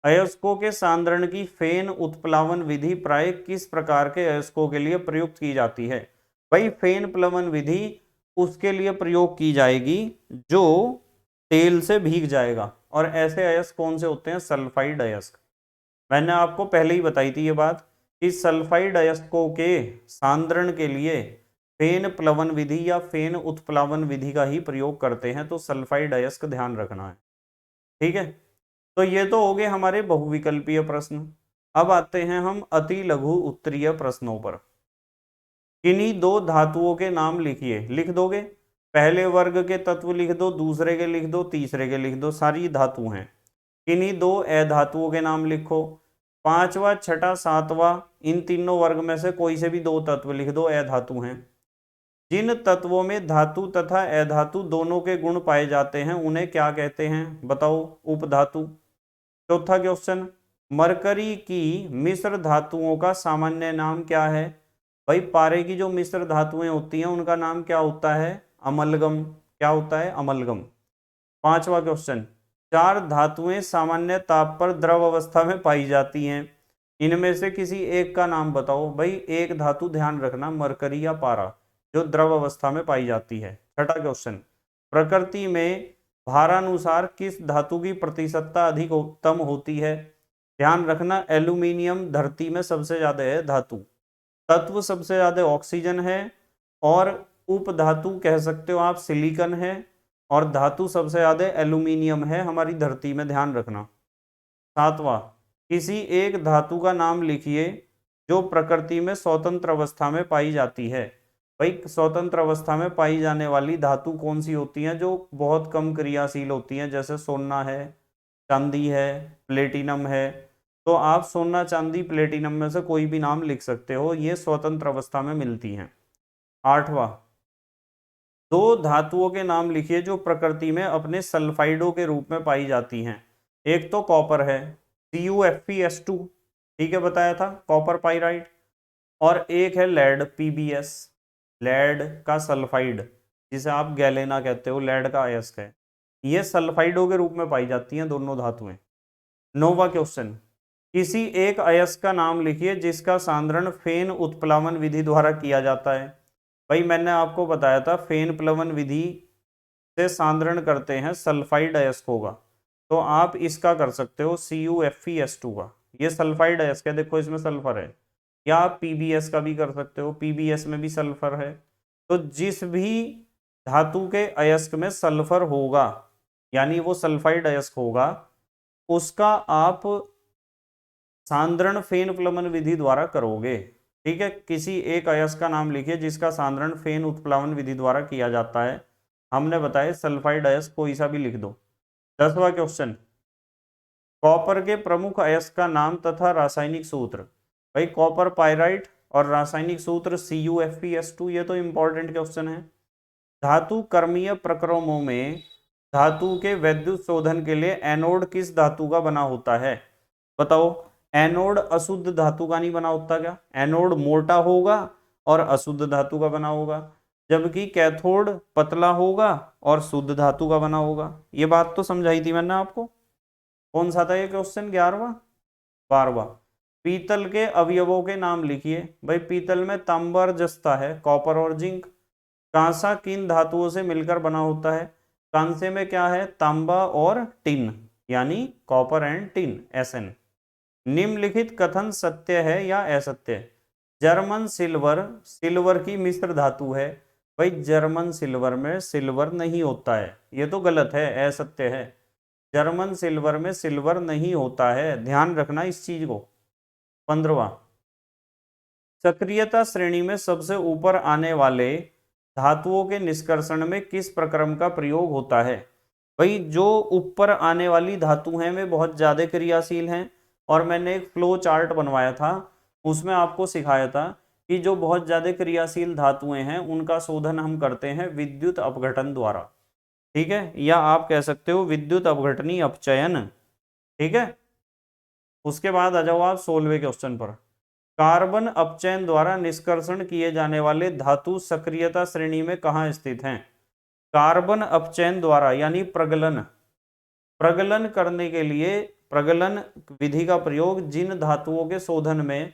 अयस्कों के सांद्रण की फेन उत्प्लावन विधि प्राय किस प्रकार के अयस्कों के लिए प्रयुक्त की जाती है? भाई फेन प्लवन विधि उसके लिए प्रयोग की जाएगी जो तेल से भीग जाएगा। और ऐसे अयस्क कौन से होते हैं? सल्फाइड अयस्क। मैंने आपको पहले ही बताई थी ये बात कि सल्फाइड अयस्कों के सांद्रण के लिए फेन प्लवन विधि या फेन उत्प्लावन विधि का ही प्रयोग करते हैं। तो सल्फाइड अयस्क ध्यान रखना है, ठीक है। तो ये तो हो गए हमारे बहुविकल्पीय प्रश्न। अब आते हैं हम अति लघु उत्तरीय प्रश्नों पर। किन्हीं दो धातुओं के नाम लिखिए। लिख दोगे? पहले वर्ग के तत्व लिख दो, दूसरे के लिख दो, तीसरे के लिख दो, सारी धातु हैं। किन्हीं दो अधातुओं के नाम लिखो। पांचवा, छठा, सातवां, इन तीनों वर्ग में से कोई से भी दो तत्व लिख दो, अधातु हैं। जिन तत्वों में धातु तथा अधातु दोनों के गुण पाए जाते हैं उन्हें क्या कहते हैं, बताओ, उपधातु। चौथा क्वेश्चन, मरकरी की मिश्र धातुओं का सामान्य नाम क्या है? भाई पारे की जो मिश्र धातुएं होती हैं उनका नाम क्या होता है? अमलगम। क्या होता है? अमलगम। पांचवा क्वेश्चन, चार धातुएं सामान्य ताप पर द्रव अवस्था में पाई जाती हैं, इनमें से किसी एक का नाम बताओ। भाई एक धातु ध्यान रखना, मरकरी या पारा, जो द्रव अवस्था में पाई जाती है। छठा क्वेश्चन, प्रकृति में भारानुसार किस धातु की प्रतिशतता अधिक उत्तम होती है? ध्यान रखना, एल्यूमिनियम धरती में सबसे ज्यादा है धातु, तत्व सबसे ज्यादा ऑक्सीजन है, और उपधातु कह सकते हो आप सिलिकॉन है, और धातु सबसे ज्यादा एल्यूमिनियम है हमारी धरती में, ध्यान रखना। सातवां, किसी एक धातु का नाम लिखिए जो प्रकृति में स्वतंत्र अवस्था में पाई जाती है। भाई स्वतंत्र अवस्था में पाई जाने वाली धातु कौन सी होती हैं जो बहुत कम क्रियाशील होती हैं? जैसे सोना है, चांदी है, प्लेटिनम है। तो आप सोना, चांदी, प्लेटिनम में से कोई भी नाम लिख सकते हो, ये स्वतंत्र अवस्था में मिलती हैं। आठवां, दो धातुओं के नाम लिखिए जो प्रकृति में अपने सल्फाइडों के रूप में पाई जाती हैं। एक तो कॉपर है, CuFeS2, ठीक है, बताया था, कॉपर पाइराइट। और एक है लेड, PbS, लेड का सल्फाइड, जिसे आप गैलेना कहते हो, लेड का अयस्क है। ये सल्फाइडों के रूप में पाई जाती हैं दोनों धातुएं। नौवां क्वेश्चन, किसी एक अयस्क का नाम लिखिए जिसका सांद्रण फेन उत्प्लावन विधि द्वारा किया जाता है। भाई मैंने आपको बताया था फेन प्लवन विधि से सांद्रण करते हैं सल्फाइड अयस्क होगा, तो आप इसका कर सकते हो CuFeS2 का, ये सल्फाइड अयस्क है, देखो इसमें सल्फर है। या आप PbS का भी कर सकते हो, PbS में भी सल्फर है। तो जिस भी धातु के अयस्क में सल्फर होगा, यानी वो सल्फाइड अयस्क होगा, उसका आप सांद्रण फेन प्लवन विधि द्वारा करोगे। ठीक है, किसी एक अयस्क का नाम लिखिए जिसका सांद्रण फेन उत्प्लावन विधि द्वारा किया जाता है। हमने बताया सल्फाइड अयस्क कोई सा भी लिख दो। 10वां क्वेश्चन, कॉपर के प्रमुख अयस्क का नाम तथा रासायनिक सूत्र। भाई कॉपर पाइराइट और रासायनिक सूत्र CuFeS2, ये तो इंपॉर्टेंट क्वेश्चन है। धातु कर्मीय प्रक्रमों में धातु के वैद्युत शोधन के लिए एनोड किस धातु का बना होता है? बताओ, एनोड अशुद्ध धातु का नहीं बना होता क्या? एनोड मोटा होगा और अशुद्ध धातु का बना होगा, जबकि कैथोड पतला होगा और शुद्ध धातु का बना होगा। ये बात तो समझाई थी मैंने आपको। कौन सा था ये क्वेश्चन? 11वां, 12वां। पीतल के अवयवों के नाम लिखिए। भाई पीतल में तांबा और जस्ता है, कॉपर और जिंक। कांसा किन धातुओं से मिलकर बना होता है? कांसे में क्या है? तांबा और टिन, यानी कॉपर एंड टिन, Sn। निम्नलिखित कथन सत्य है या असत्य? जर्मन सिल्वर सिल्वर की मिश्र धातु है। भाई जर्मन सिल्वर में सिल्वर नहीं होता है, ये तो गलत है, असत्य है। जर्मन सिल्वर में सिल्वर नहीं होता है, ध्यान रखना इस चीज को। 15वां, सक्रियता श्रेणी में सबसे ऊपर आने वाले धातुओं के निष्कर्षण में किस प्रक्रम का प्रयोग होता है? भाई जो ऊपर आने वाली धातु हैं वे बहुत ज्यादा क्रियाशील हैं, और मैंने एक फ्लो चार्ट बनवाया था, उसमें आपको सिखाया था कि जो बहुत ज्यादा क्रियाशील धातुएं हैं उनका शोधन हम करते हैं विद्युत अपघटन द्वारा। ठीक है, या आप कह सकते हो विद्युत अपघटनी अपचयन। ठीक है, उसके बाद आ जाओ आप 16वें क्वेश्चन पर। कार्बन अपचयन द्वारा निष्कर्षण किए जाने वाले धातु सक्रियता श्रेणी में कहाँ स्थित हैं? कार्बन अपचयन द्वारा यानी प्रगलन, प्रगलन करने के लिए प्रगलन विधि का प्रयोग जिन धातुओं के शोधन में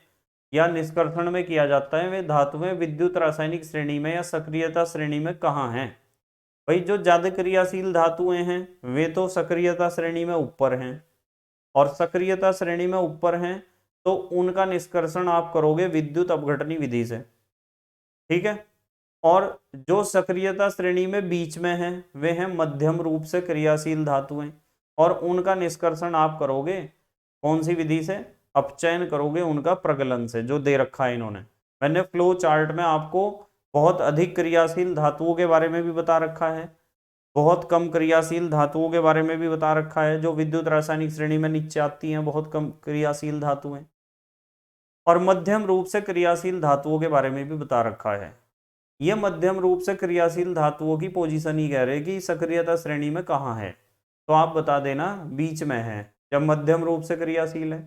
या निष्कर्षण में किया जाता है वे धातुएं विद्युत रासायनिक श्रेणी में या सक्रियता श्रेणी में कहाँ हैं? भाई जो ज्यादा क्रियाशील धातुएं हैं वे तो सक्रियता श्रेणी में ऊपर हैं, और सक्रियता श्रेणी में ऊपर हैं तो उनका निष्कर्षण आप करोगे विद्युत अपघटनी विधि से। ठीक है, और जो सक्रियता श्रेणी में बीच में हैं वे हैं मध्यम रूप से क्रियाशील धातुएं, और उनका निष्कर्षण आप करोगे कौन सी विधि से? अपचयन करोगे उनका प्रगलन से, जो दे रखा है इन्होंने। मैंने फ्लो चार्ट में आपको बहुत अधिक क्रियाशील धातुओं के बारे में भी बता रखा है, बहुत कम क्रियाशील धातुओं के बारे में भी बता रखा है, जो विद्युत रासायनिक श्रेणी में नीचे आती हैं, बहुत कम क्रियाशील धातुएं, और मध्यम रूप से क्रियाशील धातुओं के बारे में भी बता रखा है। ये मध्यम रूप से क्रियाशील धातुओं की पोजीशन ही कह रहे हैं कि सक्रियता श्रेणी में कहाँ है, तो आप बता देना बीच में है जब मध्यम रूप से क्रियाशील है।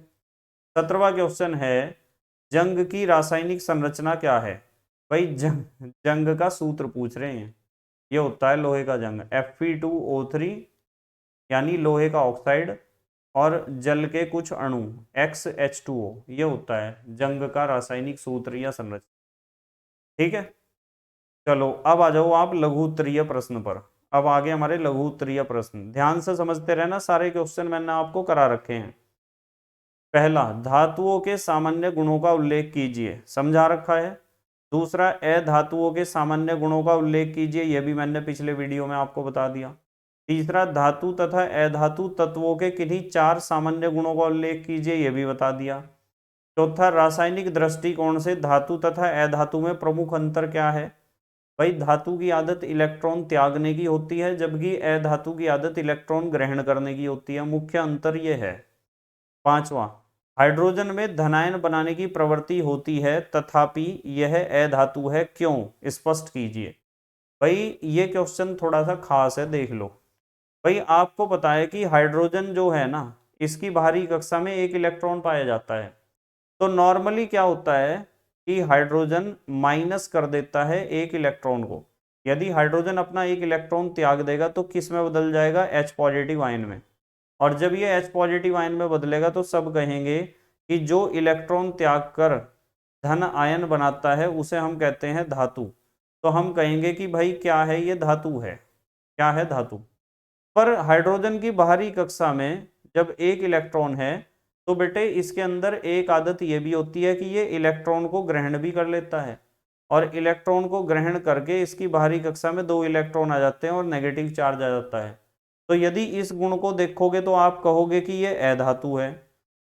17वां क्वेश्चन है, जंग की रासायनिक संरचना क्या है? भाई जंग का सूत्र पूछ रहे हैं। ये होता है लोहे का जंग, Fe2O3 यानी लोहे का ऑक्साइड और जल के कुछ अणु XH2O, ये होता है जंग का रासायनिक सूत्र या संरचना। ठीक है, चलो अब आ जाओ आप लघु उत्तरीय प्रश्न पर। अब आगे हमारे लघु उत्तरीय प्रश्न, ध्यान से समझते रहना, सारे क्वेश्चन मैंने आपको करा रखे हैं। पहला, धातुओं के सामान्य गुणों का उल्लेख कीजिए, समझा रखा है। दूसरा, अधातुओं के सामान्य गुणों का उल्लेख कीजिए, यह भी मैंने पिछले वीडियो में आपको बता दिया। तीसरा, धातु तथा अधातु तत्वों के किन्हीं 4 सामान्य गुणों का उल्लेख कीजिए, यह भी बता दिया। चौथा, रासायनिक दृष्टिकोण से धातु तथा अधातु में प्रमुख अंतर क्या है? भाई धातु की आदत इलेक्ट्रॉन त्यागने की होती है, जबकि अधातु की आदत इलेक्ट्रॉन ग्रहण करने की होती है, मुख्य अंतर यह है। पांचवा, हाइड्रोजन में धनायन बनाने की प्रवृत्ति होती है तथापि यह अधातु है, क्यों? स्पष्ट कीजिए। भाई ये क्वेश्चन थोड़ा सा खास है, देख लो। भाई आपको पता है कि हाइड्रोजन जो है ना, इसकी बाहरी कक्षा में एक इलेक्ट्रॉन पाया जाता है। तो नॉर्मली क्या होता है कि हाइड्रोजन माइनस कर देता है एक इलेक्ट्रॉन को। यदि हाइड्रोजन अपना एक इलेक्ट्रॉन त्याग देगा तो किस में बदल जाएगा? H पॉजिटिव आयन में। और जब ये H पॉजिटिव आयन में बदलेगा तो सब कहेंगे कि जो इलेक्ट्रॉन त्याग कर धन आयन बनाता है उसे हम कहते हैं धातु। तो हम कहेंगे कि भाई क्या है? ये धातु है। क्या है? धातु। पर हाइड्रोजन की बाहरी कक्षा में जब एक इलेक्ट्रॉन है तो बेटे इसके अंदर एक आदत ये भी होती है कि ये इलेक्ट्रॉन को ग्रहण भी कर लेता है, और इलेक्ट्रॉन को ग्रहण करके इसकी बाहरी कक्षा में 2 इलेक्ट्रॉन आ जाते हैं और नेगेटिव चार्ज आ जाता है। तो यदि इस गुण को देखोगे तो आप कहोगे कि ये अधातु है।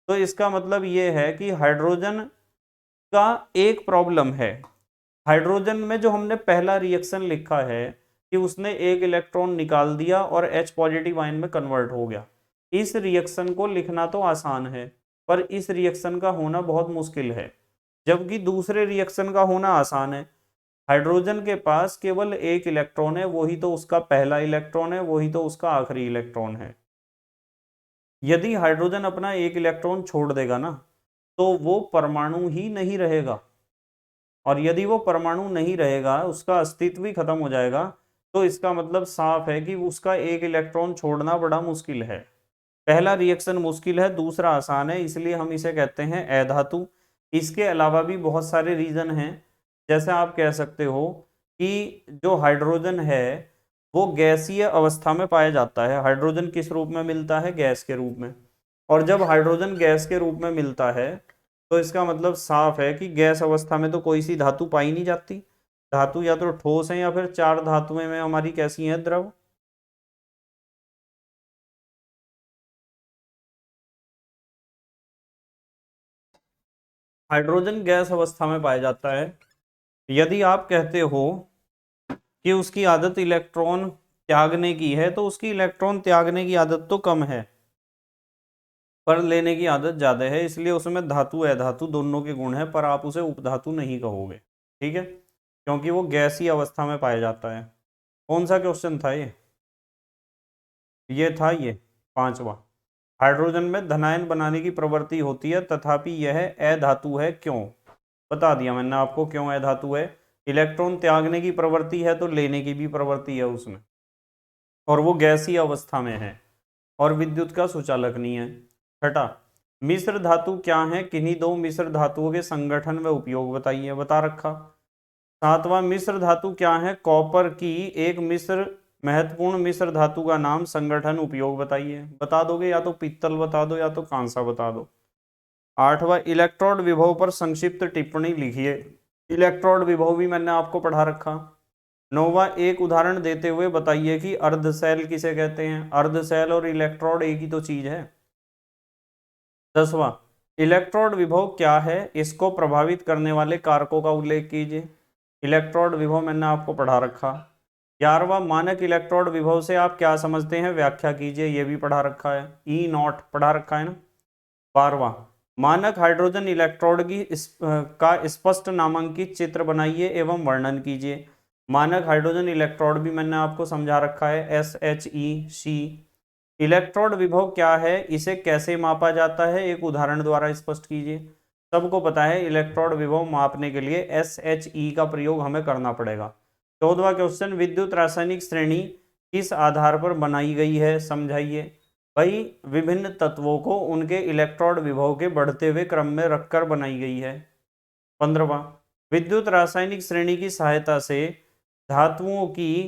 तो इसका मतलब ये है कि हाइड्रोजन का एक प्रॉब्लम है। हाइड्रोजन में जो हमने पहला रिएक्शन लिखा है कि उसने एक इलेक्ट्रॉन निकाल दिया और H पॉजिटिव आयन में कन्वर्ट हो गया, इस रिएक्शन को लिखना तो आसान है पर इस रिएक्शन का होना बहुत मुश्किल है, जबकि दूसरे रिएक्शन का होना आसान है। हाइड्रोजन के पास केवल एक इलेक्ट्रॉन है, वही तो उसका पहला इलेक्ट्रॉन है, वही तो उसका आखिरी इलेक्ट्रॉन है। यदि हाइड्रोजन अपना एक इलेक्ट्रॉन छोड़ देगा ना तो वो परमाणु ही नहीं रहेगा, और यदि वो परमाणु नहीं रहेगा, उसका अस्तित्व ही खत्म हो जाएगा। तो इसका मतलब साफ है कि उसका एक इलेक्ट्रॉन छोड़ना बड़ा मुश्किल है। पहला रिएक्शन मुश्किल है, दूसरा आसान है, इसलिए हम इसे कहते हैं अधातु। इसके अलावा भी बहुत सारे रीजन हैं, जैसे आप कह सकते हो कि जो हाइड्रोजन है वो गैसीय अवस्था में पाया जाता है। हाइड्रोजन किस रूप में मिलता है? गैस के रूप में। और जब हाइड्रोजन गैस के रूप में मिलता है तो इसका मतलब साफ है कि गैस अवस्था में तो कोई सी धातु पाई नहीं जाती। धातु या तो ठोस है या फिर 4 धातुएं में हमारी कैसी हैं? द्रव। हाइड्रोजन गैस अवस्था में पाया जाता है। यदि आप कहते हो कि उसकी आदत इलेक्ट्रॉन त्यागने की है तो उसकी इलेक्ट्रॉन त्यागने की आदत तो कम है पर लेने की आदत ज्यादा है, इसलिए उसमें धातु अधातु दोनों के गुण है, पर आप उसे उपधातु नहीं कहोगे। ठीक है, क्योंकि वो गैसीय अवस्था में पाया जाता है। कौन सा क्वेश्चन था ये? ये था ये 5वां। हाइड्रोजन में धनायन बनाने की प्रवृत्ति होती है तथापि यह अधातु है, क्यों? बता दिया मैंने आपको क्यों अधातु है। इलेक्ट्रॉन त्यागने की प्रवृत्ति है तो लेने की भी प्रवृत्ति है उसमें, और वो गैसीय अवस्था में है और विद्युत का सुचालक नहीं है। छठा, मिश्र धातु क्या है? किन्हीं 2 मिश्र धातुओं के संगठन व उपयोग बताइए, बता रखा। 7वां, मिश्र धातु क्या है? कॉपर की एक मिश्र महत्वपूर्ण मिश्र धातु का नाम, संगठन, उपयोग बताइए। बता दोगे या तो पित्तल बता दो या तो कांसा बता दो। 8वां, इलेक्ट्रोड विभव पर संक्षिप्त टिप्पणी लिखिए। इलेक्ट्रोड विभव भी मैंने आपको पढ़ा रखा। 9वां, एक उदाहरण देते हुए बताइए कि अर्धशैल किसे कहते हैं। अर्धशैल और इलेक्ट्रोड एक ही तो चीज है। 10वां, इलेक्ट्रोड विभव क्या है? इसको प्रभावित करने वाले कारकों का उल्लेख कीजिए। इलेक्ट्रोड विभव मैंने आपको पढ़ा रखा। 11वां, मानक इलेक्ट्रोड विभव से आप क्या समझते हैं? व्याख्या कीजिए, यह भी पढ़ा रखा है। E0 पढ़ा रखा है ना। 12वां, मानक हाइड्रोजन इलेक्ट्रोड का स्पष्ट नामांकित चित्र बनाइए एवं वर्णन कीजिए। मानक हाइड्रोजन इलेक्ट्रोड भी मैंने आपको समझा रखा है, SHEC। इलेक्ट्रोड विभव क्या है, इसे कैसे मापा जाता है, एक उदाहरण द्वारा स्पष्ट कीजिए। सबको पता है इलेक्ट्रोड विभव मापने के लिए SHE का प्रयोग हमें करना पड़ेगा। 14वां क्वेश्चन, विद्युत रासायनिक श्रेणी किस आधार पर बनाई गई है, समझाइए। भाई विभिन्न तत्वों को उनके इलेक्ट्रोड विभव के बढ़ते हुए क्रम में रखकर बनाई गई है। 15वां, विद्युत रासायनिक श्रेणी की सहायता से धातुओं की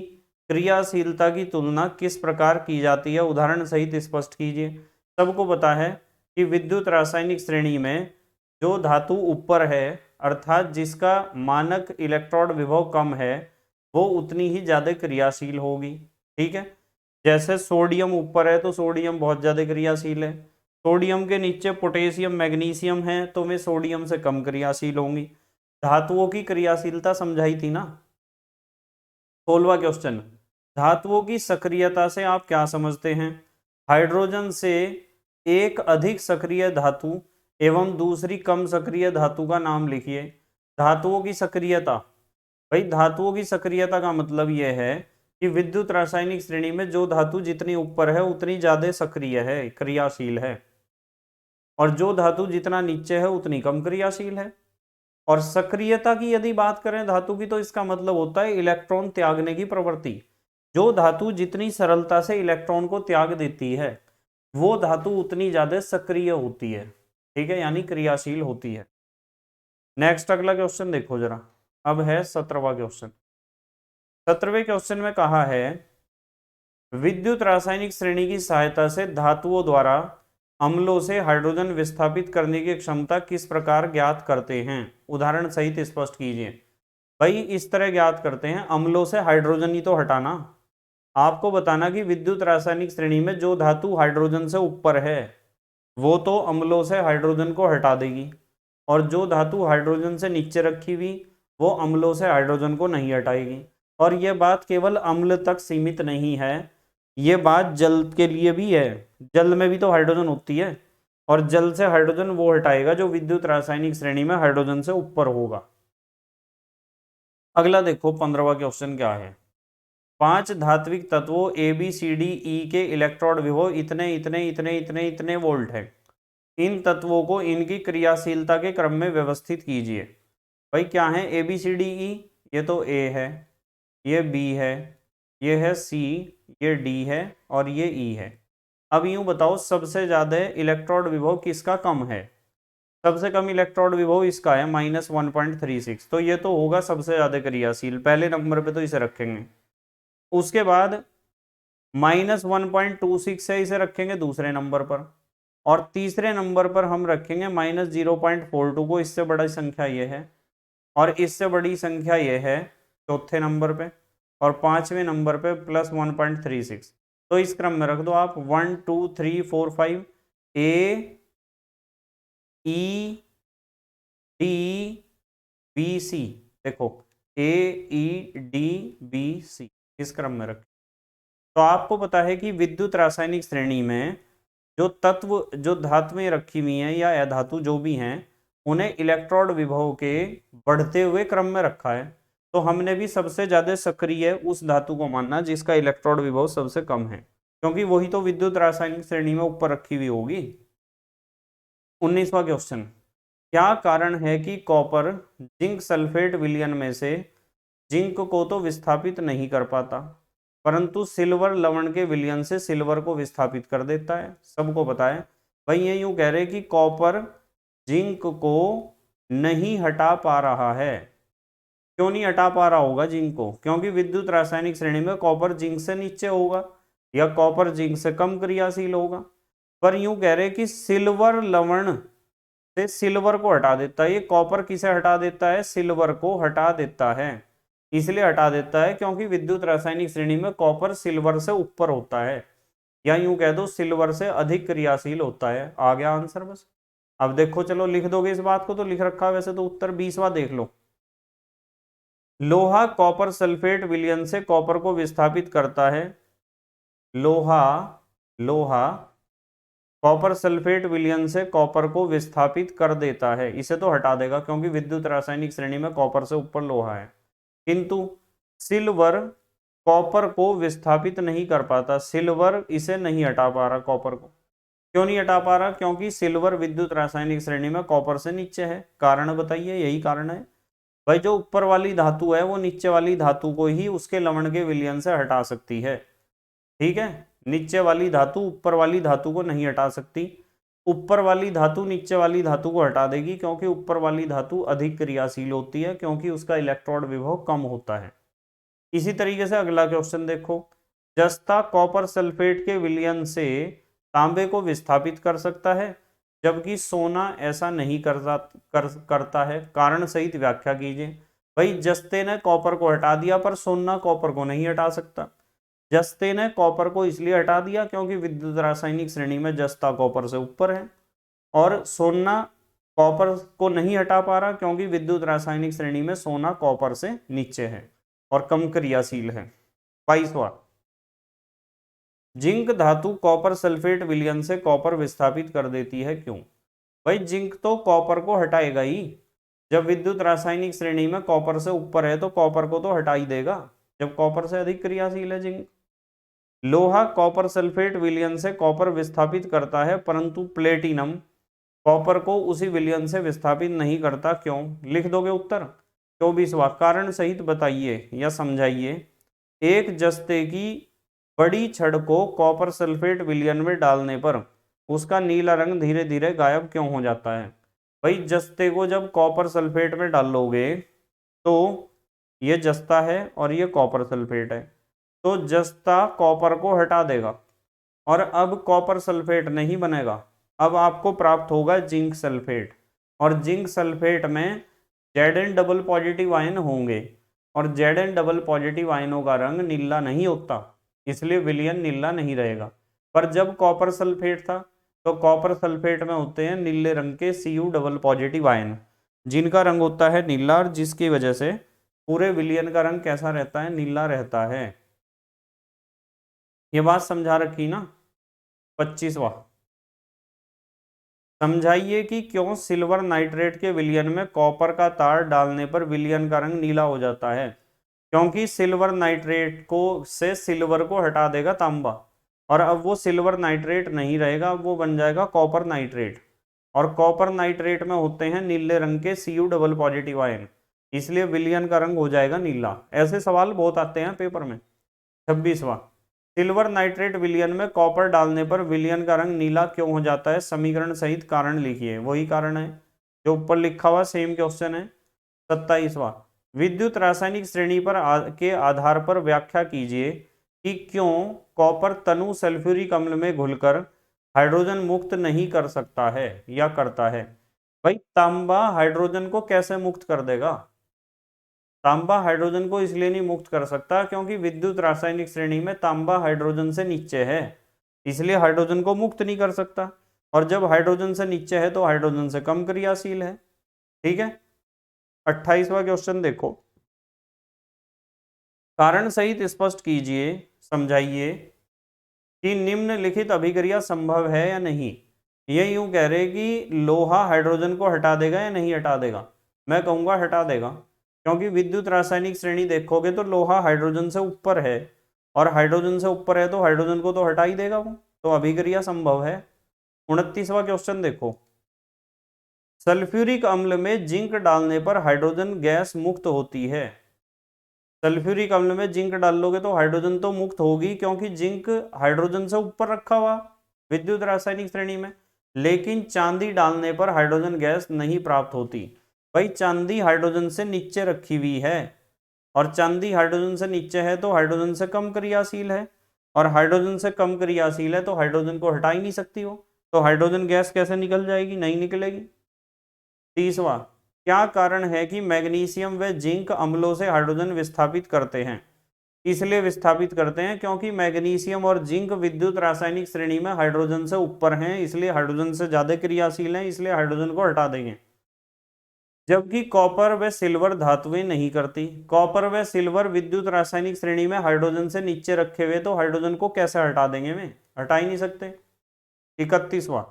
क्रियाशीलता की तुलना किस प्रकार की जाती है, उदाहरण सहित स्पष्ट कीजिए। सबको पता है कि विद्युत रासायनिक श्रेणी में जो धातु ऊपर है, अर्थात जिसका मानक इलेक्ट्रोड विभव कम है, वो उतनी ही ज्यादा क्रियाशील होगी। ठीक है, जैसे सोडियम ऊपर है तो सोडियम बहुत ज्यादा क्रियाशील है, सोडियम के नीचे पोटेशियम मैग्नीशियम है तो वे सोडियम से कम क्रियाशील होंगी। धातुओं की क्रियाशीलता समझाई थी ना। 16वां क्वेश्चन, धातुओं की सक्रियता से आप क्या समझते हैं। हाइड्रोजन से एक अधिक सक्रिय धातु एवं दूसरी कम सक्रिय धातु का नाम लिखिए। धातुओं की सक्रियता, भाई धातुओं की सक्रियता का मतलब यह है कि विद्युत रासायनिक श्रेणी में जो धातु जितनी ऊपर है उतनी ज्यादा सक्रिय है, क्रियाशील है, और जो धातु जितना नीचे है उतनी कम क्रियाशील है। और सक्रियता की यदि बात करें धातु की, तो इसका मतलब होता है इलेक्ट्रॉन त्यागने की प्रवृत्ति। जो धातु जितनी सरलता से इलेक्ट्रॉन को त्याग देती है, वो धातु उतनी ज्यादा सक्रिय होती है। ठीक है, यानी क्रियाशील होती है। नेक्स्ट अगला क्वेश्चन देखो जरा, अब है 17वां क्वेश्चन। 17वें क्वेश्चन में कहा है, विद्युत रासायनिक श्रेणी की सहायता से धातुओं द्वारा अम्लों से हाइड्रोजन विस्थापित करने की क्षमता किस प्रकार ज्ञात करते हैं, उदाहरण सहित स्पष्ट कीजिए। भाई इस तरह ज्ञात करते हैं, अम्लों से हाइड्रोजन ही तो हटाना। आपको बताना कि विद्युत रासायनिक श्रेणी में जो धातु हाइड्रोजन से ऊपर है वो तो अम्लों से हाइड्रोजन को हटा देगी, और जो धातु हाइड्रोजन से नीचे रखी हुई वो अम्लों से हाइड्रोजन को नहीं हटाएगी। और यह बात केवल अम्ल तक सीमित नहीं है, ये बात जल के लिए भी है। जल में भी तो हाइड्रोजन होती है, और जल से हाइड्रोजन वो हटाएगा जो विद्युत रासायनिक श्रेणी में हाइड्रोजन से ऊपर होगा। अगला देखो 15वां क्वेश्चन क्या है। 5 धात्विक तत्वों ABCDE के इलेक्ट्रोड विभव इतने इतने इतने इतने इतने वोल्ट है। इन तत्वों को इनकी क्रियाशीलता के क्रम में व्यवस्थित कीजिए। भाई क्या है ABCDE, ये तो A है, ये B है, ये है C, ये D है और ये E है। अब यूं बताओ सबसे ज्यादा इलेक्ट्रोड विभव किसका कम है। सबसे कम इलेक्ट्रोड विभव इसका है -1.36, तो ये तो होगा सबसे ज्यादा क्रियाशील, पहले नंबर पे तो इसे रखेंगे। उसके बाद -1.26 है, इसे रखेंगे दूसरे नंबर पर, और तीसरे नंबर पर हम रखेंगे -0.42 को, इससे बड़ी संख्या ये है, और इससे बड़ी संख्या ये है चौथे नंबर पे, और पांचवें नंबर पे +1.36। तो इस क्रम में रख दो आप 1 2 3 4 5 A E D B C। देखो AEDBC इस क्रम में रखें। तो आपको पता है कि विद्युत रासायनिक श्रेणी में जो तत्व, जो धातुएं रखी हुई हैं या अधातु जो भी हैं, उन्हें इलेक्ट्रोड विभव के बढ़ते हुए क्रम में रखा है। तो हमने भी सबसे ज्यादा सक्रिय उस धातु को मानना जिसका इलेक्ट्रोड विभव सबसे कम है, क्योंकि वही तो विद्युत रासायनिक श्रेणी में ऊपर रखी हुई होगी। 19वां क्वेश्चन, क्या कारण है कि कॉपर जिंक सल्फेट विलयन में से जिंक को तो विस्थापित नहीं कर पाता, परंतु सिल्वर लवण के विलयन से सिल्वर को विस्थापित कर देता है। सबको पता है भाई, ये यूं कह रहे कि कॉपर जिंक को नहीं हटा पा रहा है। क्यों नहीं हटा पा रहा होगा जिंक को, क्योंकि विद्युत रासायनिक श्रेणी में कॉपर जिंक से नीचे होगा या कॉपर जिंक से कम क्रियाशील होगा। पर यूं कह रहे कि सिल्वर लवण से सिल्वर को हटा देता है। ये कॉपर किसे हटा देता है, सिल्वर को हटा देता है। इसलिए हटा देता है क्योंकि विद्युत रासायनिक श्रेणी में कॉपर सिल्वर से ऊपर होता है, या यूं कह दो सिल्वर से अधिक क्रियाशील होता है। आ गया आंसर बस। अब देखो चलो लिख दोगे इस बात को, तो लिख रखा है वैसे तो उत्तर 20वां देख लो। लोहा कॉपर सल्फेट विलयन से कॉपर को विस्थापित करता है। लोहा कॉपर सल्फेट विलयन से कॉपर को विस्थापित कर देता है, इसे तो हटा देगा क्योंकि विद्युत रासायनिक श्रेणी में कॉपर से ऊपर लोहा है। किंतु सिल्वर कॉपर को विस्थापित नहीं कर पाता, सिल्वर इसे नहीं हटा पा रहा कॉपर को। क्यों नहीं हटा पा रहा? क्योंकि सिल्वर विद्युत रासायनिक श्रेणी में कॉपर से नीचे है। कारण बताइए, यही कारण है भाई, जो ऊपर वाली धातु है वो नीचे वाली धातु को ही उसके लवण के विलयन से हटा सकती है। ठीक है, नीचे वाली धातु ऊपर वाली धातु को नहीं हटा सकती, ऊपर वाली धातु नीचे वाली धातु को हटा देगी, क्योंकि ऊपर वाली धातु अधिक क्रियाशील होती है, क्योंकि उसका इलेक्ट्रॉन विभव कम होता है। इसी तरीके से अगला क्वेश्चन देखो, जस्ता कॉपर सल्फेट के विलयन से तांबे को विस्थापित कर सकता है, जबकि सोना ऐसा नहीं करता है, कारण सहित व्याख्या कीजिए। भाई जस्ते ने कॉपर को हटा दिया, पर सोना कॉपर को नहीं हटा सकता। जस्ते ने कॉपर को इसलिए हटा दिया क्योंकि विद्युत रासायनिक श्रेणी में जस्ता कॉपर से ऊपर है, और सोना कॉपर को नहीं हटा पा रहा क्योंकि विद्युत रासायनिक श्रेणी में सोना कॉपर से नीचे है और कम क्रियाशील है। 22वां, जिंक धातु कॉपर सल्फेट विलयन से कॉपर विस्थापित कर देती है, क्यों? भाई जिंक तो कॉपर को हटाएगा ही, जब विद्युत रासायनिक श्रेणी में कॉपर से ऊपर है तो कॉपर को तो हटा ही देगा, जब कॉपर से अधिक क्रियाशील है जिंक। लोहा कॉपर सल्फेट विलयन से कॉपर विस्थापित करता है, परंतु प्लेटिनम कॉपर को उसी विलयन से विस्थापित नहीं करता, क्यों? लिख दोगे उत्तर। 24वां, कारण सहित बताइए या समझाइए। एक जस्ते की बड़ी छड़ को कॉपर सल्फेट विलयन में डालने पर उसका नीला रंग धीरे धीरे गायब क्यों हो जाता है? भाई जस्ते को जब कॉपर सल्फेट में डालोगे तो ये जस्ता है और ये कॉपर सल्फेट है, तो जस्ता कॉपर को हटा देगा और अब कॉपर सल्फेट नहीं बनेगा, अब आपको प्राप्त होगा जिंक सल्फेट, और जिंक सल्फेट में Zn डबल पॉजिटिव आयन होंगे, और Zn डबल पॉजिटिव आयनों का रंग नीला नहीं होता, इसलिए विलयन नीला नहीं रहेगा। पर जब कॉपर सल्फेट था तो कॉपर सल्फेट में होते हैं नीले रंग के Cu डबल पॉजिटिव आयन, जिनका रंग होता है नीला, और जिसकी वजह से पूरे विलयन का रंग कैसा रहता है? नीला रहता है। ये बात समझा रखी ना। 25वां, समझाइए कि क्यों सिल्वर नाइट्रेट के विलयन में कॉपर का तार डालने पर विलयन का रंग नीला हो जाता है? क्योंकि सिल्वर नाइट्रेट को से सिल्वर को हटा देगा तांबा, और अब वो सिल्वर नाइट्रेट नहीं रहेगा, अब वो बन जाएगा कॉपर नाइट्रेट, और कॉपर नाइट्रेट में होते हैं नीले रंग के Cu डबल पॉजिटिव आयन, इसलिए विलयन का रंग हो जाएगा नीला। ऐसे सवाल बहुत आते हैं पेपर में। 26वां, सिल्वर नाइट्रेट विलयन में कॉपर डालने पर विलयन का रंग नीला क्यों हो जाता है? समीकरण सहित कारण लिखिए। वही कारण है जो ऊपर लिखा हुआ, सेम क्वेश्चन है। 27वां, विद्युत रासायनिक श्रेणी के आधार पर व्याख्या कीजिए कि क्यों कॉपर तनु सल्फ्यूरिक अम्ल में घुलकर हाइड्रोजन मुक्त नहीं कर सकता है या करता है? भाई तांबा हाइड्रोजन को कैसे मुक्त कर देगा? तांबा हाइड्रोजन को इसलिए नहीं मुक्त कर सकता क्योंकि विद्युत रासायनिक श्रेणी में तांबा हाइड्रोजन से नीचे है, इसलिए हाइड्रोजन को मुक्त नहीं कर सकता, और जब हाइड्रोजन से नीचे है तो हाइड्रोजन से कम क्रियाशील है। ठीक है, 28वां क्वेश्चन देखो, कारण सहित स्पष्ट कीजिए, समझाइए कि निम्नलिखित अभिक्रिया संभव है या नहीं। ये यूं कह रहे कि लोहा हाइड्रोजन को हटा देगा या नहीं हटा देगा? मैं कहूंगा हटा देगा, क्योंकि विद्युत रासायनिक श्रेणी देखोगे तो लोहा हाइड्रोजन से ऊपर है, और हाइड्रोजन से ऊपर है तो हाइड्रोजन को तो हटा ही देगा वो, तो अभिक्रिया संभव है। 29वां क्वेश्चन देखो, सल्फ्यूरिक अम्ल में जिंक डालने पर हाइड्रोजन गैस मुक्त होती है। सल्फ्यूरिक अम्ल में जिंक डाल लोगे तो हाइड्रोजन तो मुक्त होगी, क्योंकि जिंक हाइड्रोजन से ऊपर रखा हुआ विद्युत रासायनिक श्रेणी में, लेकिन चांदी डालने पर हाइड्रोजन गैस नहीं प्राप्त होती। भाई चांदी हाइड्रोजन से नीचे रखी हुई है, और चांदी हाइड्रोजन से नीचे है तो हाइड्रोजन से कम क्रियाशील है, और हाइड्रोजन से कम क्रियाशील है तो हाइड्रोजन को हटा ही नहीं सकती वो, तो हाइड्रोजन गैस कैसे निकल जाएगी? नहीं निकलेगी। 30वां, क्या कारण है कि मैग्नीशियम व जिंक अम्लों से हाइड्रोजन विस्थापित करते हैं? इसलिए विस्थापित करते हैं क्योंकि मैग्नीशियम और जिंक विद्युत रासायनिक श्रेणी में हाइड्रोजन से ऊपर हैं, इसलिए हाइड्रोजन से ज्यादा क्रियाशील हैं, इसलिए हाइड्रोजन को हटा देंगे। जबकि कॉपर व सिल्वर धातुएं नहीं करती। कॉपर व सिल्वर विद्युत रासायनिक श्रेणी में हाइड्रोजन से नीचे रखे हुए, तो हाइड्रोजन को कैसे हटा देंगे? वे हटा ही नहीं सकते। 31वां,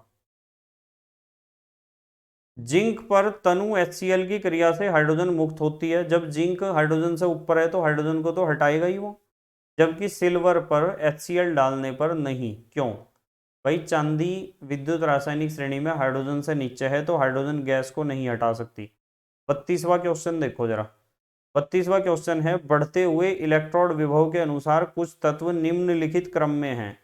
जिंक पर तनु HCl की क्रिया से हाइड्रोजन मुक्त होती है। जब जिंक हाइड्रोजन से ऊपर है तो हाइड्रोजन को तो हटाएगा ही वो, जबकि सिल्वर पर HCl डालने पर नहीं। क्यों? भाई चांदी विद्युत रासायनिक श्रेणी में हाइड्रोजन से नीचे है तो हाइड्रोजन गैस को नहीं हटा सकती। 32वां क्वेश्चन देखो जरा। 32वां क्वेश्चन है, बढ़ते हुए इलेक्ट्रॉन विभव के अनुसार कुछ तत्व निम्नलिखित क्रम में हैं।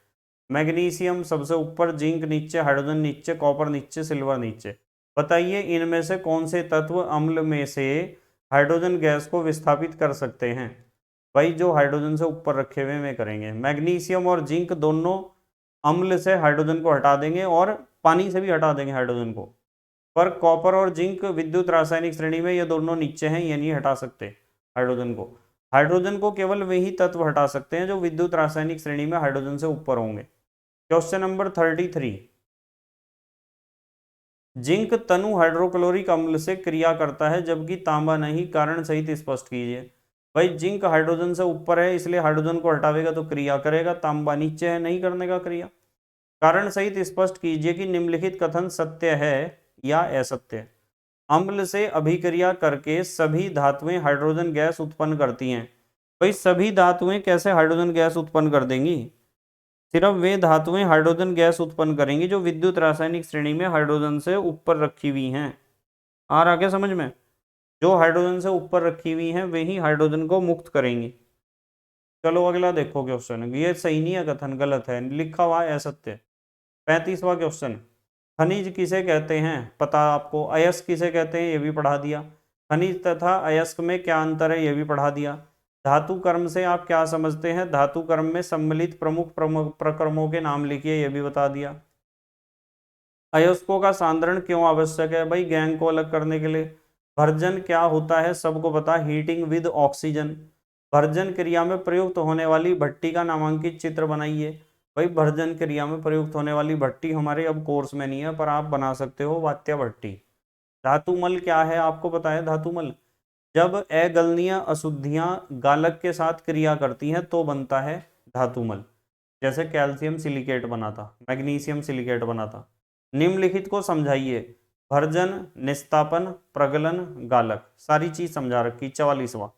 मैग्नीशियम सबसे ऊपर, जिंक नीचे, हाइड्रोजन नीचे, कॉपर नीचे, सिल्वर नीचे। बताइए इनमें से कौन से तत्व अम्ल में से हाइड्रोजन गैस को विस्थापित कर सकते हैं। भाई जो हाइड्रोजन से ऊपर रखे हुए में करेंगे। मैग्नीशियम और जिंक दोनों अम्ल से हाइड्रोजन को हटा देंगे और पानी से भी हटा देंगे हाइड्रोजन को, पर कॉपर और जिंक विद्युत रासायनिक श्रेणी में ये दोनों नीचे हैं, ये नहीं हटा सकते हाइड्रोजन को। हाइड्रोजन को केवल वही तत्व हटा सकते हैं जो विद्युत रासायनिक श्रेणी में हाइड्रोजन से ऊपर होंगे। क्वेश्चन नंबर 33, जिंक तनु हाइड्रोक्लोरिक अम्ल से क्रिया करता है जबकि तांबा नहीं, कारण सहित स्पष्ट कीजिए। भाई जिंक हाइड्रोजन से ऊपर है इसलिए हाइड्रोजन को हटावेगा तो क्रिया करेगा, तांबा नीचे है नहीं करने का क्रिया। कारण सहित स्पष्ट कीजिए कि निम्नलिखित कथन सत्य है या असत्य। अम्ल से अभिक्रिया करके सभी धातुएं हाइड्रोजन गैस उत्पन्न करती हैं। भाई सभी धातुएं कैसे हाइड्रोजन गैस उत्पन्न कर देंगी? सिर्फ वे धातुएं हाइड्रोजन गैस उत्पन्न करेंगी जो विद्युत रासायनिक श्रेणी में हाइड्रोजन से ऊपर रखी हुई हैं। आ रहा क्या समझ में? जो हाइड्रोजन से ऊपर रखी हुई हैं वे ही हाइड्रोजन को मुक्त करेंगी। चलो अगला देखो क्वेश्चन, ये सही नहीं है कथन, गलत है, लिखा हुआ है असत्य। 35वां क्वेश्चन, खनिज किसे कहते हैं? पता आपको। अयस्क किसे कहते हैं ये भी पढ़ा दिया। खनिज तथा अयस्क में क्या अंतर है ये भी पढ़ा दिया। धातु कर्म से आप क्या समझते हैं? धातु कर्म में सम्मिलित प्रमुख प्रक्रमों के नाम लिखिए, ये भी बता दिया। अयस्कों का सांद्रण क्यों आवश्यक है? भाई गैंग को अलग करने के लिए। भर्जन क्या होता है सबको पता, हीटिंग विद ऑक्सीजन। भर्जन क्रिया में प्रयुक्त होने वाली भट्टी का नामांकित चित्र बनाइए। भाई भर्जन क्रिया में प्रयुक्त होने वाली भट्टी हमारे अब कोर्स में नहीं है पर आप बना सकते हो, वात्या भट्टी। धातुमल क्या है आपको पता है? धातुमल जब अगलनीय अशुद्धियां गालक के साथ क्रिया करती हैं तो बनता है धातुमल। जैसे कैल्शियम सिलिकेट बना था, मैग्नीशियम सिलिकेट बना था। निम्नलिखित को समझाइए। भर्जन, निस्तापन, प्रगलन, गालक, सारी चीज समझा रखी। 44वां,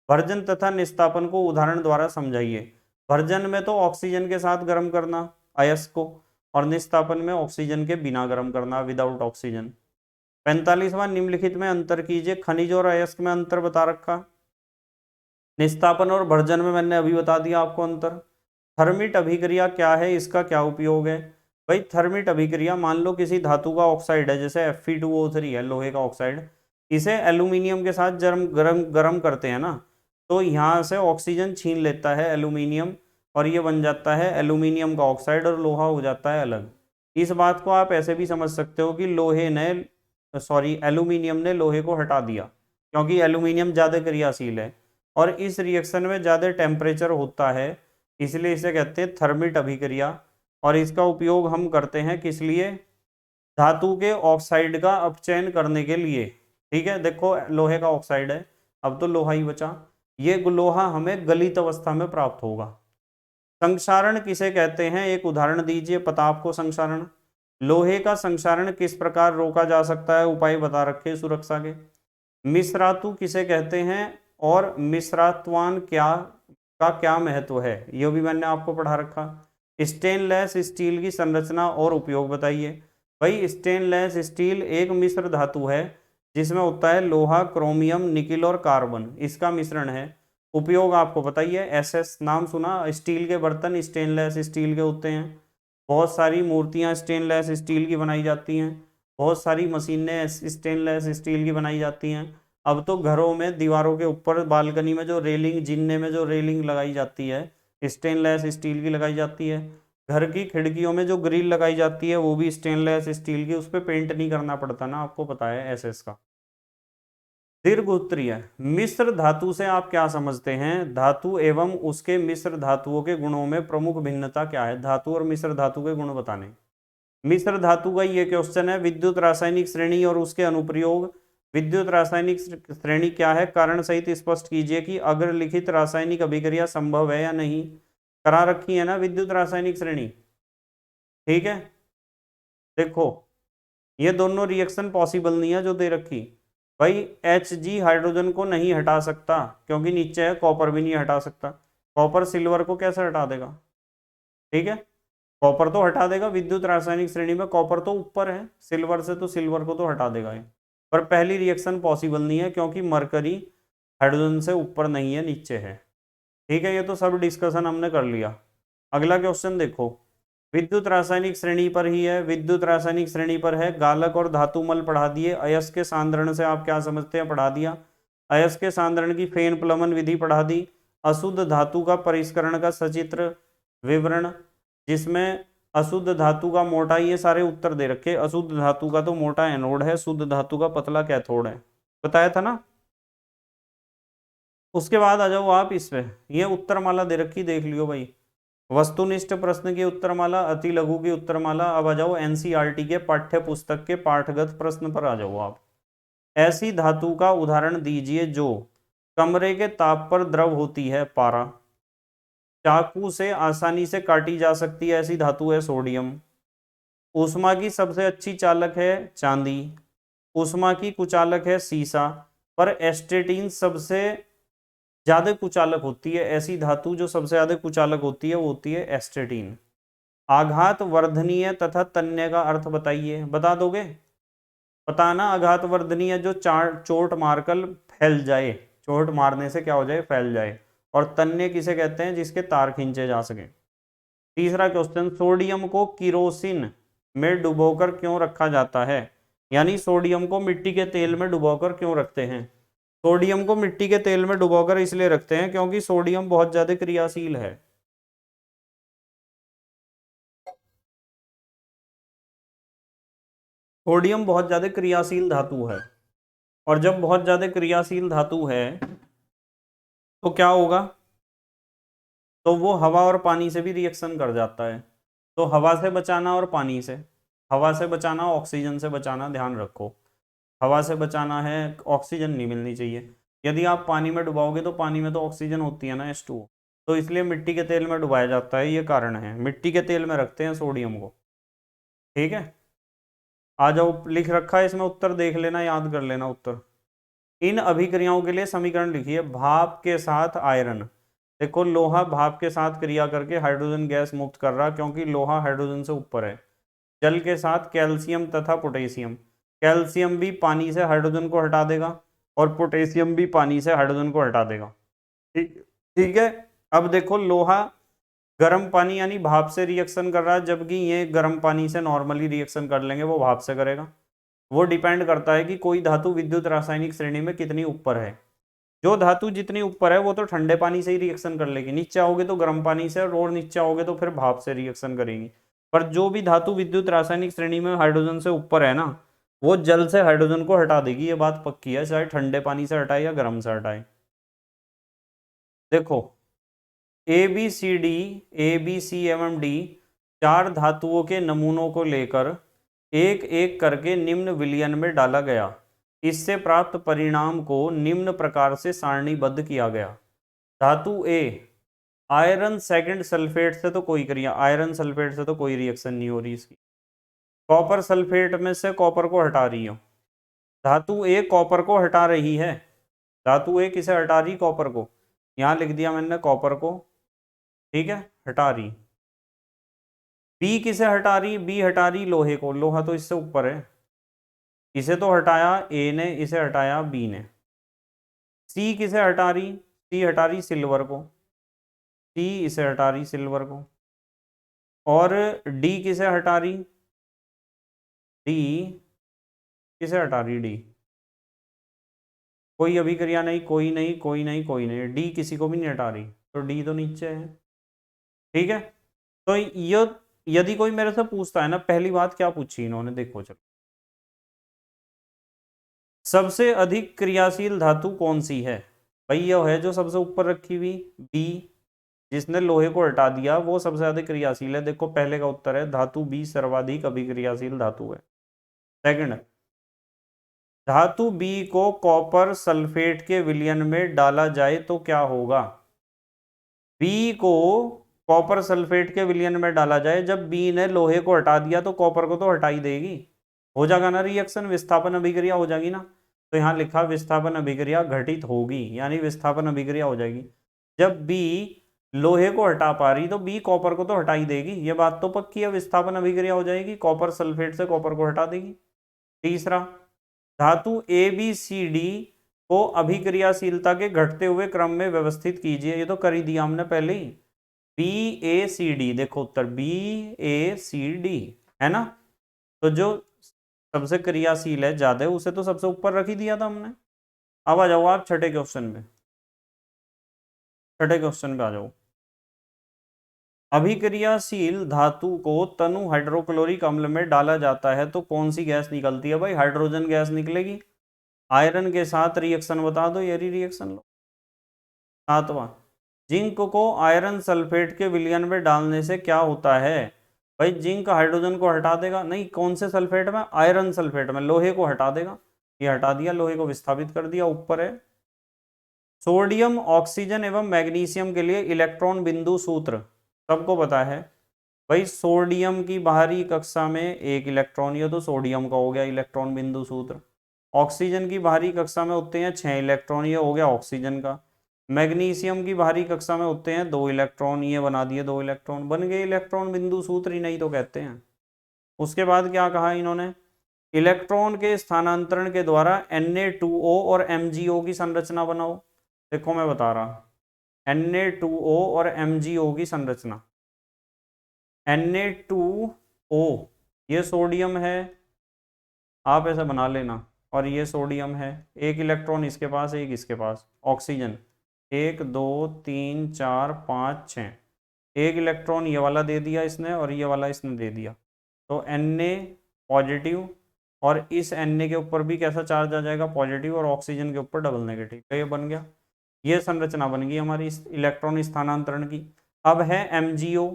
भर्जन तथा निस्तापन को उदाहरण द्वारा समझाइए। भर्जन में तो ऑक्सीजन के साथ गर्म करना अयस्क को, और निस्तापन में ऑक्सीजन के बिना गर्म करना, विदाउट ऑक्सीजन। 45वां, निम्नलिखित में अंतर कीजिए। खनिज और अयस्क में अंतर बता रखा, निस्तापन और भर्जन में मैंने अभी बता दिया आपको अंतर। थर्मिट अभिक्रिया क्या है, इसका क्या उपयोग है? भाई थर्मिट अभिक्रिया, मान लो किसी धातु का ऑक्साइड है जैसे Fe2O3 है, लोहे का ऑक्साइड, इसे एल्यूमिनियम के साथ गरम करते हैं ना, तो यहाँ से ऑक्सीजन छीन लेता है एल्यूमिनियम और ये बन जाता है एल्यूमिनियम का ऑक्साइड और लोहा हो जाता है अलग। इस बात को आप ऐसे भी समझ सकते हो कि एल्यूमिनियम ने लोहे को हटा दिया, क्योंकि एल्यूमिनियम ज़्यादा क्रियाशील है और इस रिएक्शन में ज़्यादा टेम्परेचर होता है, इसलिए इसे कहते हैं थर्मिट अभिक्रिया। और इसका उपयोग हम करते हैं किस लिए? धातु के ऑक्साइड का अपचयन करने के लिए। ठीक है, देखो लोहे का ऑक्साइड है, अब तो लोहा ही बचा, ये लोहा हमें गलित अवस्था में प्राप्त होगा। संक्षारण किसे कहते हैं? एक उदाहरण दीजिए, पता आपको संक्षारण। लोहे का संक्षारण किस प्रकार रोका जा सकता है, उपाय बता रखे सुरक्षा के। मिश्रातु किसे कहते हैं और मिश्रात्वान का क्या महत्व है, यह भी मैंने आपको पढ़ा रखा। स्टेनलेस स्टील की संरचना और उपयोग बताइए। भाई स्टेनलेस स्टील एक मिश्र धातु है जिसमें होता है लोहा, क्रोमियम, निकिल और कार्बन, इसका मिश्रण है। उपयोग आपको बताइए। एसएस नाम सुना, स्टील के बर्तन स्टेनलेस स्टील के होते हैं, बहुत सारी मूर्तियां स्टेनलेस स्टील की बनाई जाती हैं, बहुत सारी मशीनें स्टेनलेस स्टील की बनाई जाती हैं। अब तो घरों में दीवारों के ऊपर बालकनी में जो रेलिंग, जिन्ने में जो रेलिंग लगाई जाती है स्टेनलेस स्टील की लगाई जाती है। घर की खिड़कियों में जो ग्रिल लगाई जाती है वो भी स्टेनलेस स्टील की, उस पर पेंट नहीं करना पड़ता ना, आपको पता है एसएस का। दीर्घ उत्तरीय मिश्र धातु से आप क्या समझते हैं? धातु एवं उसके मिश्र धातुओं के गुणों में प्रमुख भिन्नता क्या है? धातु और मिश्र धातु के गुण बताने। मिश्र धातु का ये क्वेश्चन है। विद्युत रासायनिक श्रेणी और उसके अनुप्रयोग। विद्युत रासायनिक श्रेणी क्या है? कारण सहित स्पष्ट कीजिए कि अग्र लिखित रासायनिक अभिक्रिया संभव है या नहीं। करा रखी है ना विद्युत रासायनिक श्रेणी, ठीक है। देखो ये दोनों रिएक्शन पॉसिबल नहीं है जो दे रखी। भाई Hg हाइड्रोजन को नहीं हटा सकता क्योंकि नीचे है, कॉपर भी नहीं हटा सकता। कॉपर सिल्वर को कैसे हटा देगा? ठीक है, कॉपर तो हटा देगा, विद्युत रासायनिक श्रेणी में कॉपर तो ऊपर है सिल्वर से, तो सिल्वर को तो हटा देगा ये। पर पहली रिएक्शन पॉसिबल नहीं है क्योंकि मरकरी हाइड्रोजन से ऊपर नहीं है, नीचे है। ठीक है, ये तो सब डिस्कशन हमने कर लिया। अगला क्वेश्चन देखो, विद्युत रासायनिक श्रेणी पर ही है, विद्युत रासायनिक श्रेणी पर है। गालक और धातुमल पढ़ा दिए। अयस्क सांद्रण से आप क्या समझते हैं पढ़ा दिया। अयस्क सांद्रण की फेन प्लमन विधि पढ़ा दी। अशुद्ध धातु का परिष्करण का सचित्र विवरण, जिसमें अशुद्ध धातु का मोटा, ये सारे उत्तर दे रखे। अशुद्ध धातु का तो मोटा एनोड है, शुद्ध धातु का पतला कैथोड है, बताया था ना। उसके बाद आ जाओ आप इसमें, ये उत्तरमाला दे रखी, देख लियो भाई। वस्तुनिष्ठ प्रश्न की उत्तरमाला, अति लघु की उत्तरमाला। अब आ जाओ एनसीईआरटी के पाठ्य पुस्तक के पाठगत प्रश्न पर आ जाओ आप। ऐसी धातु का उदाहरण दीजिए जो कमरे के ताप पर द्रव होती है, पारा। चाकू से आसानी से काटी जा सकती है, ऐसी धातु है सोडियम। ऊष्मा की सबसे अच्छी चालक है चांदी। ऊष्मा की कुचालक है सीसा। पर एस्टेटिन सबसे ज्यादा कुचालक होती है, ऐसी धातु जो सबसे ज्यादा कुचालक होती है वो होती है एस्टेटिन। आघात वर्धनीय तथा तन्य का अर्थ बताइए, बता दोगे? पता ना, आघात वर्धनीय जो चोट मारकर फैल जाए, चोट मारने से क्या हो जाए, फैल जाए। और तन्य किसे कहते हैं, जिसके तार खींचे जा सके। तीसरा क्वेश्चन, सोडियम को किरोसिन में डुबोकर क्यों रखा जाता है? यानी सोडियम को मिट्टी के तेल में डुबोकर क्यों रखते हैं? सोडियम को मिट्टी के तेल में डुबोकर इसलिए रखते हैं क्योंकि सोडियम बहुत ज्यादा क्रियाशील है। सोडियम बहुत ज्यादा क्रियाशील धातु है, और जब बहुत ज्यादा क्रियाशील धातु है तो क्या होगा, तो वो हवा और पानी से भी रिएक्शन कर जाता है। तो हवा से बचाना और पानी से, हवा से बचाना ऑक्सीजन से बचाना, ध्यान रखो। हवा से बचाना है, ऑक्सीजन नहीं मिलनी चाहिए। यदि आप पानी में डुबाओगे तो पानी में तो ऑक्सीजन होती है ना, H2O। तो इसलिए मिट्टी के तेल में डुबाया जाता है, ये कारण है, मिट्टी के तेल में रखते हैं सोडियम को। ठीक है, आ जाओ, लिख रखा है इसमें उत्तर, देख लेना, याद कर लेना उत्तर। इन अभिक्रियाओं के लिए समीकरण लिखिए। भाप के साथ आयरन, देखो लोहा भाप के साथ क्रिया करके हाइड्रोजन गैस मुक्त कर रहा, क्योंकि लोहा हाइड्रोजन से ऊपर है। जल के साथ कैल्शियम तथा पोटेशियम, कैल्शियम भी पानी से हाइड्रोजन को हटा देगा और पोटेशियम भी पानी से हाइड्रोजन को हटा देगा। ठीक, ठीक है। अब देखो लोहा गर्म पानी यानी भाप से रिएक्शन कर रहा है, जबकि ये गर्म पानी से नॉर्मली रिएक्शन कर लेंगे, वो भाप से करेगा। वो डिपेंड करता है कि कोई धातु विद्युत रासायनिक श्रेणी में कितनी ऊपर है। जो धातु जितनी ऊपर है वो तो ठंडे पानी से ही रिएक्शन कर लेगी, नीचे आओगे तो गर्म पानी से, और नीचे आओगे तो फिर भाप से रिएक्शन करेगी। पर जो भी धातु विद्युत रासायनिक श्रेणी में हाइड्रोजन से ऊपर है ना, वो जल से हाइड्रोजन को हटा देगी, ये बात पक्की है, चाहे ठंडे पानी से हटाए या गर्म से हटाए। देखो ए बी सी एवं डी चार धातुओं के नमूनों को लेकर एक एक करके निम्न विलयन में डाला गया। इससे प्राप्त परिणाम को निम्न प्रकार से सारणीबद्ध किया गया। धातु ए, आयरन सेकंड सल्फेट से तो कोई क्रिया, आयरन सल्फेट से तो कोई रिएक्शन नहीं हो रही इसकी। कॉपर सल्फेट में से कॉपर को हटा रही हो, धातु ए कॉपर को हटा रही है। धातु ए किसे हटा रही, कॉपर को। यहां लिख दिया मैंने कॉपर को, ठीक है, हटा रही। बी किसे हटा रही, बी हटा रही लोहे को, लोहा तो इससे ऊपर है, इसे तो हटाया ए ने, इसे हटाया बी ने। सी किसे हटा रही, सी हटा रही सिल्वर को, सी इसे हटा रही सिल्वर को। और डी किसे हटा रही, डी किसे हटा रही, डी कोई अभिक्रिया नहीं, कोई नहीं, कोई नहीं, कोई नहीं, डी किसी को भी नहीं हटा रही, तो डी तो नीचे है। ठीक है, तो ये यदि कोई मेरे से पूछता है ना, पहली बात क्या पूछी इन्होंने, देखो चलो, सबसे अधिक क्रियाशील धातु कौन सी है? भाई यह है जो सबसे ऊपर रखी हुई बी, जिसने लोहे को हटा दिया वो सबसे ज्यादा क्रियाशील है। देखो पहले का उत्तर है, धातु बी सर्वाधिक अभिक्रियाशील धातु है। सेकंड, धातु बी को कॉपर सल्फेट के विलयन में डाला जाए तो क्या होगा? बी को कॉपर सल्फेट के विलयन में डाला जाए, जब बी ने लोहे को हटा दिया तो कॉपर को तो हटा ही देगी। हो जाएगा ना रिएक्शन, विस्थापन अभिक्रिया हो जाएगी ना। तो यहाँ लिखा विस्थापन अभिक्रिया घटित होगी, यानी विस्थापन अभिक्रिया हो जाएगी। जब बी लोहे को हटा पा रही तो बी कॉपर को तो हटा ही देगी, ये बात तो पक्की है, विस्थापन अभिक्रिया हो जाएगी, कॉपर सल्फेट से कॉपर को हटा देगी। तीसरा, धातु ए बी सी डी को अभिक्रियाशीलता के घटते हुए क्रम में व्यवस्थित कीजिए, ये तो कर ही दिया हमने पहले ही। बी ए सी डी, देखो उत्तर बी ए सी डी है ना। तो जो सबसे क्रियाशील है ज्यादा उसे तो सबसे ऊपर रख ही दिया था हमने। अब आ जाओ आप छठे क्वेश्चन में, छठे क्वेश्चन पे आ जाओ। अभिक्रियाशील धातु को तनु हाइड्रोक्लोरिक अम्ल में डाला जाता है तो कौन सी गैस निकलती है भाई? हाइड्रोजन गैस निकलेगी। आयरन के साथ रिएक्शन बता दो, ये रिएक्शन लो। सातवां, जिंक को आयरन सल्फेट के विलयन में डालने से क्या होता है? भाई जिंक हाइड्रोजन को हटा देगा, नहीं कौन से सल्फेट में? आयरन सल्फेट में, लोहे को हटा देगा, ये हटा दिया, लोहे को विस्थापित कर दिया, ऊपर है। सोडियम, ऑक्सीजन एवं मैग्नीशियम के लिए इलेक्ट्रॉन बिंदु सूत्र सबको पता है। भाई सोडियम की बाहरी कक्षा में एक इलेक्ट्रॉन, ये तो सोडियम का हो गया इलेक्ट्रॉन बिंदु सूत्र। ऑक्सीजन की बाहरी कक्षा में होते हैं 6 इलेक्ट्रॉन, ये हो गया ऑक्सीजन का। मैग्नीशियम की बाहरी कक्षा में होते हैं 2 इलेक्ट्रॉन, ये बना दिए 2 इलेक्ट्रॉन, बन गए इलेक्ट्रॉन बिंदु सूत्र ही, नहीं तो कहते हैं। उसके बाद क्या कहा इन्होंने? इलेक्ट्रॉन के स्थानांतरण के द्वारा Na2O और MgO की संरचना बनाओ। देखो मैं बता रहा, Na2O और MgO की संरचना। Na2O ये सोडियम है, आप ऐसा बना लेना, और ये सोडियम है, एक इलेक्ट्रॉन इसके पास एक इसके पास। ऑक्सीजन 1 2 3 4 5 6, एक इलेक्ट्रॉन ये वाला दे दिया इसने और ये वाला इसने दे दिया, तो Na पॉजिटिव, और इस Na के ऊपर भी कैसा चार्ज आ जाएगा? पॉजिटिव, और ऑक्सीजन के ऊपर डबल नेगेटिव, तो ये बन गया, ये संरचना बन गई हमारी इस इलेक्ट्रॉन स्थानांतरण की। अब है MgO,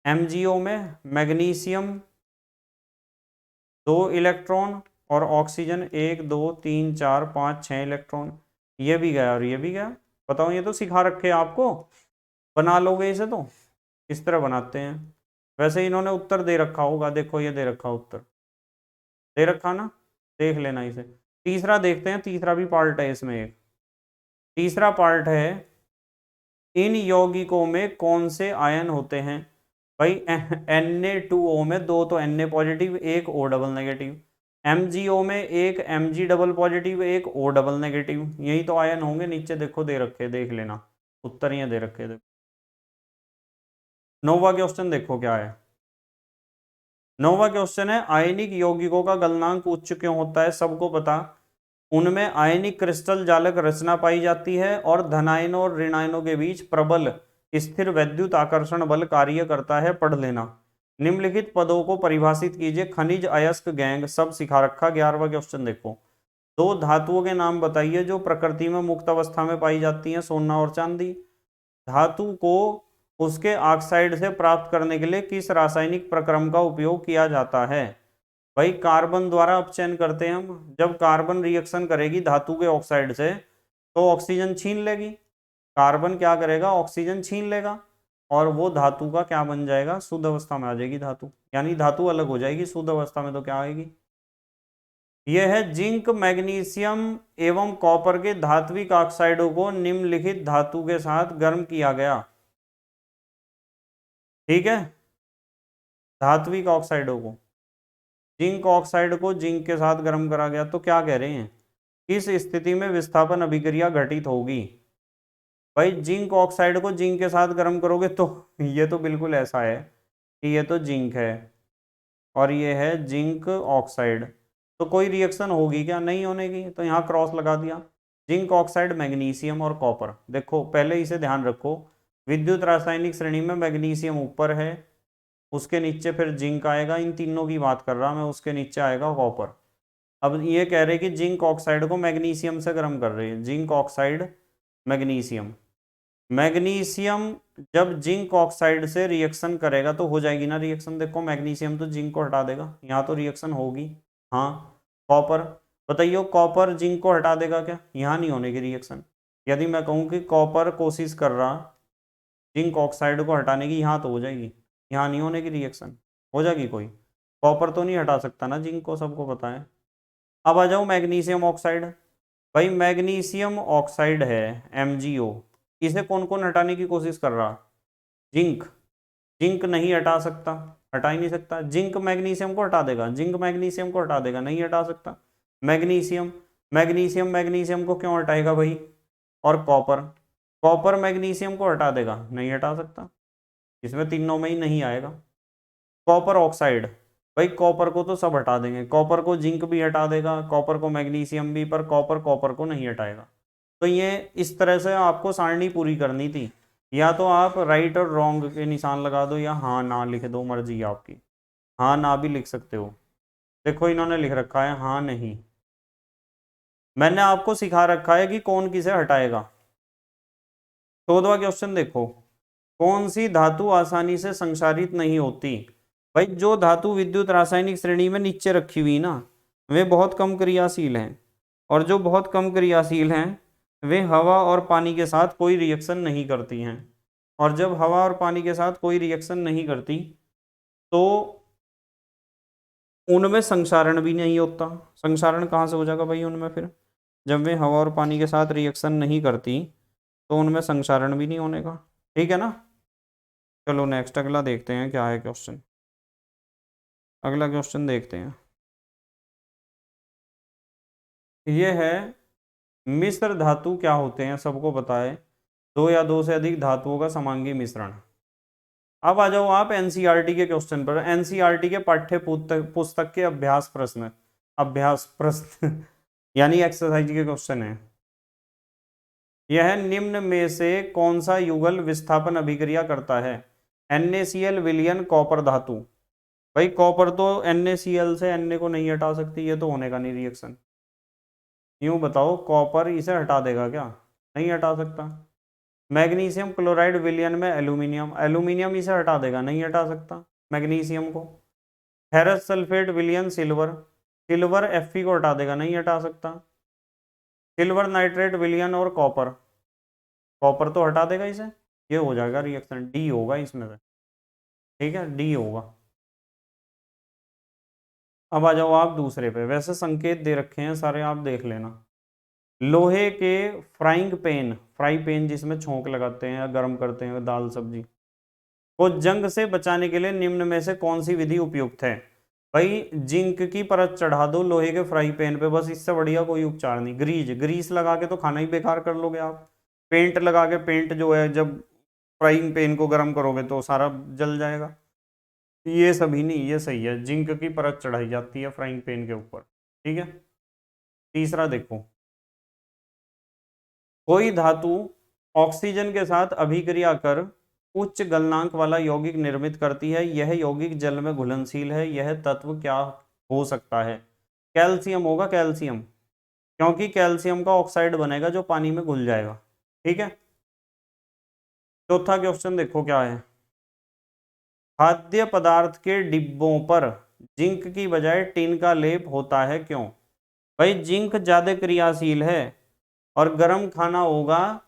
MgO में मैग्नीशियम 2 इलेक्ट्रॉन और ऑक्सीजन 1 2 3 4 5 6 इलेक्ट्रॉन, ये भी गया और ये भी गया। बताओ, ये तो सिखा रखे आपको, बना लोगे इसे तो, इस तरह बनाते हैं। वैसे इन्होंने उत्तर दे रखा होगा, देखो ये दे रखा उत्तर, दे रखा ना, देख लेना इसे। तीसरा देखते हैं, तीसरा भी पार्ट है इसमें एक। तीसरा पार्ट है, इन यौगिकों में कौन से आयन होते हैं? भाई Na2O में 2 तो Na पॉजिटिव, एक O डबल नेगेटिव। MgO में एक Mg डबल पॉजिटिव, एक O डबल नेगेटिव, यही तो आयन होंगे। नीचे देखो दे रखे, देख लेना उत्तर ये दे रखे। देखो 9वां क्वेश्चन देखो क्या है। 9वां क्वेश्चन है, आयनिक यौगिकों का गलनांक उच्च क्यों होता है? सबको पता, उनमें आयनिक क्रिस्टल जालक रचना पाई जाती है और धनायनों और ऋणायनों के बीच प्रबल स्थिर वैद्युत आकर्षण बल कार्य करता है। पढ़ लेना। निम्नलिखित पदों को परिभाषित कीजिए। खनिज, अयस्क, गैंग, सब सिखा रखा। 11वां क्वेश्चन देखो, 2 धातुओं के नाम बताइए जो प्रकृति में मुक्त अवस्था में पाई जाती हैं, सोना और चांदी। धातु को उसके ऑक्साइड से प्राप्त करने के लिए किस रासायनिक प्रक्रम का उपयोग किया जाता है? भाई कार्बन द्वारा अपचयन करते हैं हम। जब कार्बन रिएक्शन करेगी धातु के ऑक्साइड से तो ऑक्सीजन छीन लेगी, कार्बन क्या करेगा? ऑक्सीजन छीन लेगा, और वो धातु का क्या बन जाएगा? शुद्ध अवस्था में आ जाएगी धातु, यानी धातु अलग हो जाएगी। शुद्ध अवस्था में तो क्या आएगी? यह है जिंक, मैग्नीशियम एवं कॉपर के धात्विक ऑक्साइडों को निम्नलिखित धातु के साथ गर्म किया गया। ठीक है, धात्विक ऑक्साइडों को, जिंक ऑक्साइड को जिंक के साथ गर्म करा गया, तो क्या कह रहे हैं? किस स्थिति में विस्थापन अभिक्रिया घटित होगी? भाई जिंक ऑक्साइड को जिंक के साथ गर्म करोगे तो ये तो बिल्कुल ऐसा है कि ये तो जिंक है और ये है जिंक ऑक्साइड, तो कोई रिएक्शन होगी क्या? नहीं होने की, तो यहाँ क्रॉस लगा दिया। जिंक ऑक्साइड, मैग्नीशियम और कॉपर, देखो पहले इसे ध्यान रखो, विद्युत रासायनिक श्रेणी में मैग्नीशियम ऊपर है, उसके नीचे फिर जिंक आएगा, इन तीनों की बात कर रहा मैं, उसके नीचे आएगा कॉपर। अब ये कह रहे कि जिंक ऑक्साइड को मैग्नीशियम से गर्म कर रही है, जिंक ऑक्साइड मैग्नीशियम। मैग्नीशियम जब जिंक ऑक्साइड से रिएक्शन करेगा तो हो जाएगी ना रिएक्शन, देखो मैग्नीशियम तो जिंक को हटा देगा, यहाँ तो रिएक्शन होगी। हाँ, कॉपर, बताइए कॉपर जिंक को हटा देगा क्या? यहाँ नहीं होने की रिएक्शन। यदि मैं कहूँ कि कॉपर कोशिश कर रहा जिंक ऑक्साइड को हटाने की, यहाँ तो हो जाएगी, यहाँ नहीं होने की रिएक्शन, हो जाएगी कोई? कॉपर तो नहीं हटा सकता ना जिंक को, सबको पता है। अब आ जाओ मैग्नीशियम ऑक्साइड। भाई मैग्नीशियम ऑक्साइड है MgO, इसे कौन कौन हटाने की कोशिश कर रहा? जिंक। जिंक नहीं हटा सकता, हटा ही नहीं सकता। जिंक मैग्नीशियम को हटा देगा, जिंक मैग्नीशियम को हटा देगा, नहीं हटा सकता। मैग्नीशियम, मैग्नीशियम मैग्नीशियम को क्यों हटाएगा भाई? और कॉपर, कॉपर मैग्नीशियम को हटा देगा, नहीं हटा सकता, इसमें तीनों में ही नहीं आएगा। कॉपर ऑक्साइड, भाई कॉपर को तो सब हटा देंगे, कॉपर को जिंक भी हटा देगा, कॉपर को मैग्नीशियम भी, पर कॉपर कॉपर को नहीं हटाएगा। तो ये इस तरह से आपको सारणी पूरी करनी थी। या तो आप राइट और रॉन्ग के निशान लगा दो, या हाँ ना लिख दो, मर्जी है आपकी। हाँ ना भी लिख सकते हो। देखो इन्होंने लिख रखा है हाँ नहीं। मैंने आपको सिखा रखा है कि कौन किसे हटाएगा। 14वां क्वेश्चन देखो, कौन सी धातु आसानी से संक्षारित नहीं होती? भाई जो धातु विद्युत रासायनिक श्रेणी में नीचे रखी हुई ना, वे बहुत कम क्रियाशील हैं, और जो बहुत कम क्रियाशील हैं वे हवा और पानी के साथ कोई रिएक्शन नहीं करती हैं। और जब हवा और पानी के साथ कोई रिएक्शन नहीं करती तो उनमें संक्षारण भी नहीं होता। संक्षारण कहाँ से हो जाएगा भाई उनमें फिर? जब वे हवा और पानी के साथ रिएक्शन नहीं करती तो उनमें संक्षारण भी नहीं होने का। ठीक है ना? चलो नेक्स्ट अगला देखते हैं क्या है क्वेश्चन। अगला क्वेश्चन देखते हैं। ये है मिश्र धातु क्या होते हैं, सबको पता है, दो या दो से अधिक धातुओं का समांगी मिश्रण। अब आ जाओ आप एनसीईआरटी के क्वेश्चन पर। एनसीईआरटी के पाठ्य पुस्तक के अभ्यास प्रश्न, अभ्यास प्रश्न यानी एक्सरसाइज के क्वेश्चन है। यह निम्न में से कौन सा युगल विस्थापन अभिक्रिया करता है? NaCl विलयन कॉपर धातु। भाई कॉपर तो NaCl से Na को नहीं हटा सकती, ये तो होने का नहीं रिएक्शन। यूं बताओ, कॉपर इसे हटा देगा क्या? नहीं हटा सकता। मैग्नीशियम क्लोराइड विलयन में एल्यूमिनियम, एल्यूमिनियम इसे हटा देगा, नहीं हटा सकता मैग्नीशियम को। फेरस सल्फेट विलयन सिल्वर, सिल्वर Fe को हटा देगा, नहीं हटा सकता। सिल्वर नाइट्रेट विलयन और कॉपर, कॉपर तो हटा देगा इसे, ये हो जाएगा रिएक्शन, डी होगा इसमें से। ठीक है, डी होगा। अब आ जाओ आप दूसरे पे, वैसे संकेत दे रखे हैं सारे, आप देख लेना। लोहे के फ्राइंग पैन, फ्राई पैन जिसमें छोंक लगाते हैं या गर्म करते हैं दाल सब्जी, को जंग से बचाने के लिए निम्न में से कौन सी विधि उपयुक्त है? भाई जिंक की परत चढ़ा दो लोहे के फ्राई पैन पे, बस, इससे बढ़िया कोई उपचार नहीं। ग्रीज, ग्रीस लगा के तो खाना ही बेकार कर लोगे आप। पेंट लगा के, पेंट जो है जब फ्राइंग पैन को गर्म करोगे तो सारा जल जाएगा। ये सभी नहीं, ये सही है, जिंक की परत चढ़ाई जाती है फ्राइंग पैन के ऊपर। ठीक है। तीसरा देखो, कोई धातु ऑक्सीजन के साथ अभिक्रिया कर उच्च गलनांक वाला यौगिक निर्मित करती है, यह यौगिक जल में घुलनशील है, यह तत्व क्या हो सकता है? कैल्शियम होगा, कैल्शियम, क्योंकि कैल्शियम का ऑक्साइड बनेगा जो पानी में घुल जाएगा। ठीक है। चौथा क्वेश्चन देखो क्या है। खाद्य पदार्थ के डिब्बों पर जिंक की बजाय टिन का लेप होता है, क्यों? भाई जिंक ज्यादा क्रियाशील है, और गर्म खाना होगा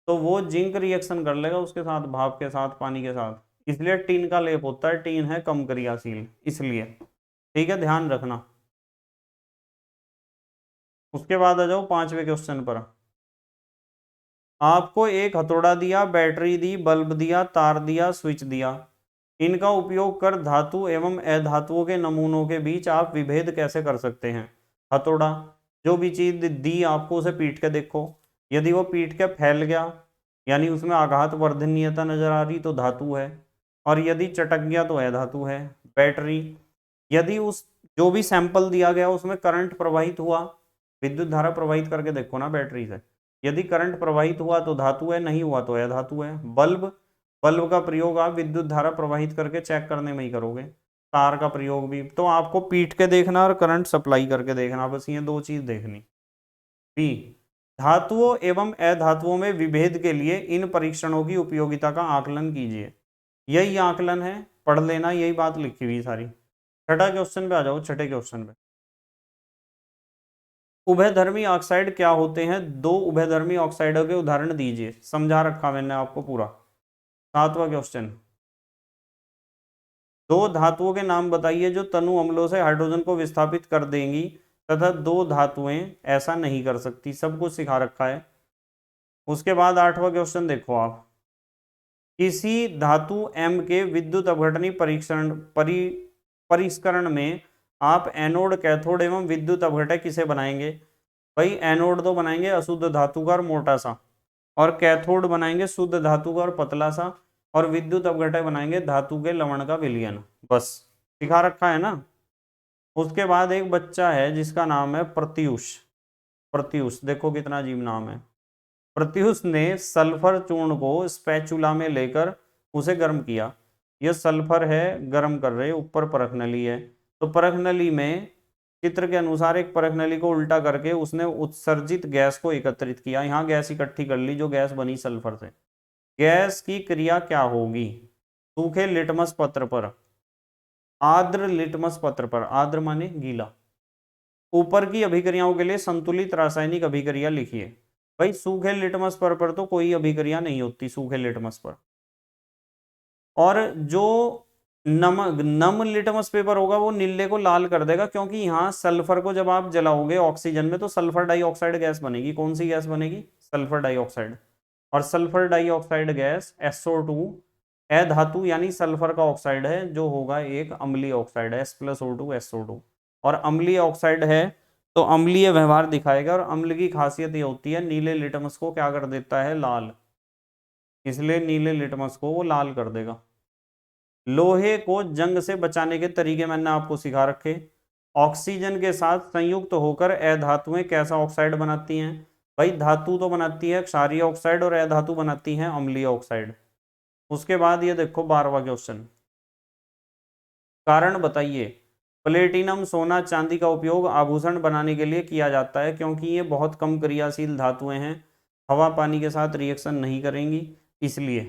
तो वो जिंक रिएक्शन कर लेगा उसके साथ, भाप के साथ, पानी के साथ, इसलिए टिन का लेप होता है। टिन है कम क्रियाशील इसलिए। ठीक है, ध्यान रखना। उसके बाद आ जाओ 5वें क्वेश्चन पर। आपको एक हथौड़ा दिया, बैटरी दी, बल्ब दिया, तार दिया, स्विच दिया, इनका उपयोग कर धातु एवं अधातुओं के नमूनों के बीच आप विभेद कैसे कर सकते हैं? हथौड़ा, जो भी चीज दी आपको उसे पीट के देखो, यदि वो पीट के फैल गया यानी उसमें आघात वर्धनीयता नजर आ रही तो धातु है, और यदि चटक गया तो अधातु है। बैटरी, यदि उस जो भी सैंपल दिया गया उसमें करंट प्रवाहित हुआ, विद्युत धारा प्रवाहित करके देखो ना बैटरी से, यदि करंट प्रवाहित हुआ तो धातु है, नहीं हुआ तो अधातु है। बल्ब, बल्ब का प्रयोग आप विद्युत धारा प्रवाहित करके चेक करने में ही करोगे। तार का प्रयोग भी तो आपको पीट के देखना और करंट सप्लाई करके देखना, बस ये दो चीज देखनी। बी, धातुओं एवं अधातुओं में विभेद के लिए इन परीक्षणों की उपयोगिता का आकलन कीजिए। यही आकलन है, पढ़ लेना, यही बात लिखी हुई सारी। छठा क्वेश्चन पे आ जाओ, छठे क्वेश्चन पे। उभयधर्मी ऑक्साइड क्या होते हैं? दो उभयधर्मी ऑक्साइडों के उदाहरण दीजिए, समझा रखा मैंने आपको पूरा। 7वां क्वेश्चन, दो धातुओं के नाम बताइए जो तनु अम्लों से हाइड्रोजन को विस्थापित कर देंगी तथा दो धातुएं ऐसा नहीं कर सकती। सब कुछ सिखा रखा है। उसके बाद 8वां क्वेश्चन देखो आप। किसी धातु M के विद्युत अपघटनी परिष्करण में आप एनोड, कैथोड एवं विद्युत अपघटक किसे बनाएंगे? भाई एनोड तो बनाएंगे अशुद्ध धातु का और मोटा सा, और कैथोड बनाएंगे शुद्ध धातु का और पतला सा, और विद्युत अपघटक बनाएंगे धातु के लवण का विलयन। बस सिखा रखा है ना। उसके बाद एक बच्चा है जिसका नाम है प्रत्यूष। प्रत्यूष देखो कितना अजीब नाम है। प्रत्यूष ने सल्फर चूर्ण को स्पैचुला में लेकर उसे गर्म किया। यह सल्फर है, गर्म कर रहे, ऊपर परख नली है। तो परख नली में चित्र के अनुसार एक परख नली को उल्टा करके उसने उत्सर्जित गैस को एकत्रित किया। यहाँ गैस इकट्ठी कर ली जो गैस बनी सल्फर से। गैस की क्रिया क्या होगी? सूखे लिटमस पत्र पर, आर्द्र लिटमस पत्र पर, आर्द्र माने गीला, ऊपर की अभिक्रियाओं के लिए संतुलित रासायनिक अभिक्रिया लिखिए। भाई सूखे लिटमस पर तो कोई अभिक्रिया नहीं होती सूखे लिटमस पर। और जो नम लिटमस पेपर होगा वो नीले को लाल कर देगा, क्योंकि यहाँ सल्फर को जब आप जलाओगे ऑक्सीजन में तो सल्फर डाइऑक्साइड गैस बनेगी। कौन सी गैस बनेगी? Sulphur dioxide. और सल्फर डाइऑक्साइड गैस SO2 अधातु यानी सल्फर का ऑक्साइड है, जो होगा एक अम्लीय ऑक्साइड है, H+O2 SO2। और अम्लीय ऑक्साइड है तो अम्लीय व्यवहार दिखाएगा, और अम्ल की खासियत ये होती है नीले लिटमस को क्या कर देता है? लाल। इसलिए नीले लिटमस को वो लाल कर देगा। लोहे को जंग से बचाने के तरीके मैंने आपको सिखा रखे। ऑक्सीजन के साथ संयुक्त होकर अधातुएं कैसा ऑक्साइड बनाती हैं? भाई धातु तो बनाती है क्षारीय ऑक्साइड और अधातु बनाती है अम्लीय ऑक्साइड। उसके बाद ये देखो 12वां क्वेश्चन। कारण बताइए। प्लेटिनम, सोना, चांदी का उपयोग आभूषण बनाने के लिए किया जाता है क्योंकि ये बहुत कम क्रियाशील धातुएं हैं, हवा पानी के साथ रिएक्शन नहीं करेंगी इसलिए।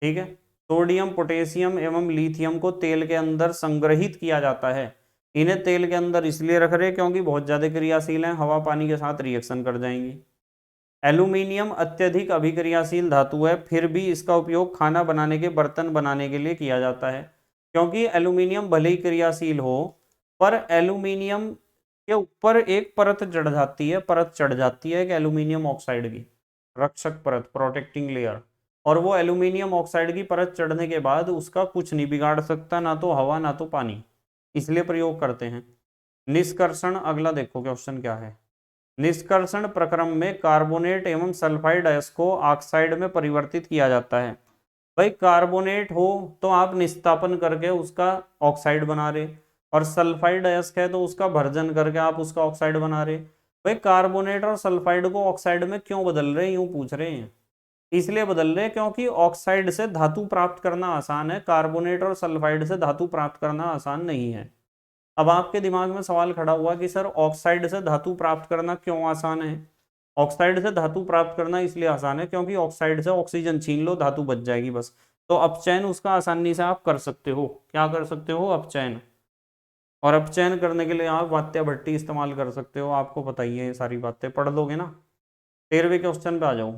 ठीक है। सोडियम, पोटेशियम एवं लिथियम को तेल के अंदर संग्रहित किया जाता है। इन्हें तेल के अंदर इसलिए रख रहे क्योंकि बहुत ज्यादा क्रियाशील हैं, हवा पानी के साथ रिएक्शन कर जाएंगी। एल्यूमिनियम अत्यधिक अभिक्रियाशील धातु है, फिर भी इसका उपयोग खाना बनाने के बर्तन बनाने के लिए किया जाता है, क्योंकि एल्यूमिनियम भले ही क्रियाशील हो पर एल्यूमिनियम के ऊपर एक परत चढ़ जाती है, परत चढ़ जाती है एक एल्यूमिनियम ऑक्साइड की, रक्षक परत, प्रोटेक्टिंग लेयर। और वो एल्यूमिनियम ऑक्साइड की परत चढ़ने के बाद उसका कुछ नहीं बिगाड़ सकता, ना तो हवा ना तो पानी, इसलिए प्रयोग करते हैं। निष्कर्षण, अगला देखो क्वेश्चन क्या है। निष्कर्षण प्रक्रम में कार्बोनेट एवं सल्फाइड अयस्क को ऑक्साइड में परिवर्तित किया जाता है। भाई कार्बोनेट हो तो आप निस्तापन करके उसका ऑक्साइड बना रहे, और सल्फाइड अयस्क है तो उसका भर्जन करके आप उसका ऑक्साइड बना रहे। भाई कार्बोनेट और सल्फाइड को ऑक्साइड में क्यों बदल रहे हैं, यूं पूछ रहे हैं। इसलिए बदल रहे हैं क्योंकि ऑक्साइड से धातु प्राप्त करना आसान है, कार्बोनेट और सल्फाइड से धातु प्राप्त करना आसान नहीं है। अब आपके दिमाग में सवाल खड़ा हुआ कि सर ऑक्साइड से धातु प्राप्त करना क्यों आसान है? ऑक्साइड से धातु प्राप्त करना इसलिए आसान है क्योंकि ऑक्साइड से ऑक्सीजन छीन लो, धातु बच जाएगी बस। तो अपचयन उसका आसानी से आप कर सकते हो। क्या कर सकते हो? अपचयन। और अपचयन करने के लिए आप वात्या भट्टी इस्तेमाल कर सकते हो। आपको पता ही है, ये सारी बातें पढ़ लोगे ना। 13वें क्वेश्चन पे आ जाओ।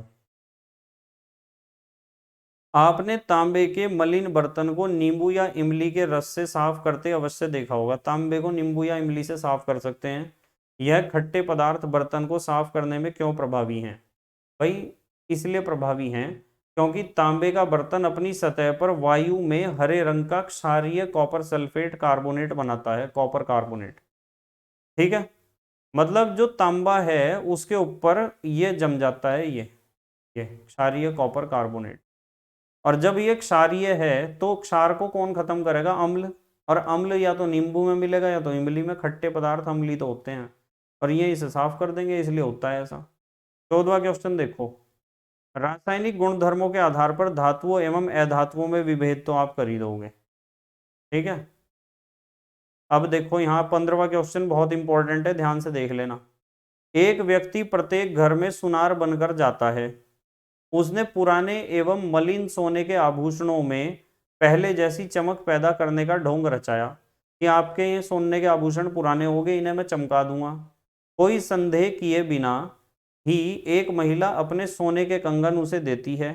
आपने तांबे के मलिन बर्तन को नींबू या इमली के रस से साफ करते अवश्य देखा होगा। तांबे को नींबू या इमली से साफ कर सकते हैं। यह खट्टे पदार्थ बर्तन को साफ करने में क्यों प्रभावी हैं? भाई इसलिए प्रभावी हैं क्योंकि तांबे का बर्तन अपनी सतह पर वायु में हरे रंग का क्षारीय कॉपर सल्फेट कार्बोनेट बनाता है, कॉपर कार्बोनेट। ठीक है। मतलब जो तांबा है उसके ऊपर ये जम जाता है, ये क्षारीय कॉपर कार्बोनेट। और जब ये क्षारीय है तो क्षार को कौन खत्म करेगा? अम्ल। और अम्ल या तो नींबू में मिलेगा या तो इमली में। खट्टे पदार्थ अम्ली तो होते हैं, और ये इसे साफ कर देंगे, इसलिए होता है ऐसा। 14वां क्वेश्चन देखो। रासायनिक गुणधर्मों के आधार पर धातुओं एवं अधातुओं में विभेद तो आप कर ही दोगे। ठीक है। अब देखो यहाँ 15वां क्वेश्चन बहुत इंपॉर्टेंट है, ध्यान से देख लेना। एक व्यक्ति प्रत्येक घर में सुनार बनकर जाता है। उसने पुराने एवं मलिन सोने के आभूषणों में पहले जैसी चमक पैदा करने का ढोंग रचाया कि आपके ये सोने के आभूषण पुराने हो गए, इन्हें मैं चमका दूंगा। कोई संदेह किए बिना ही एक महिला अपने सोने के कंगन उसे देती है,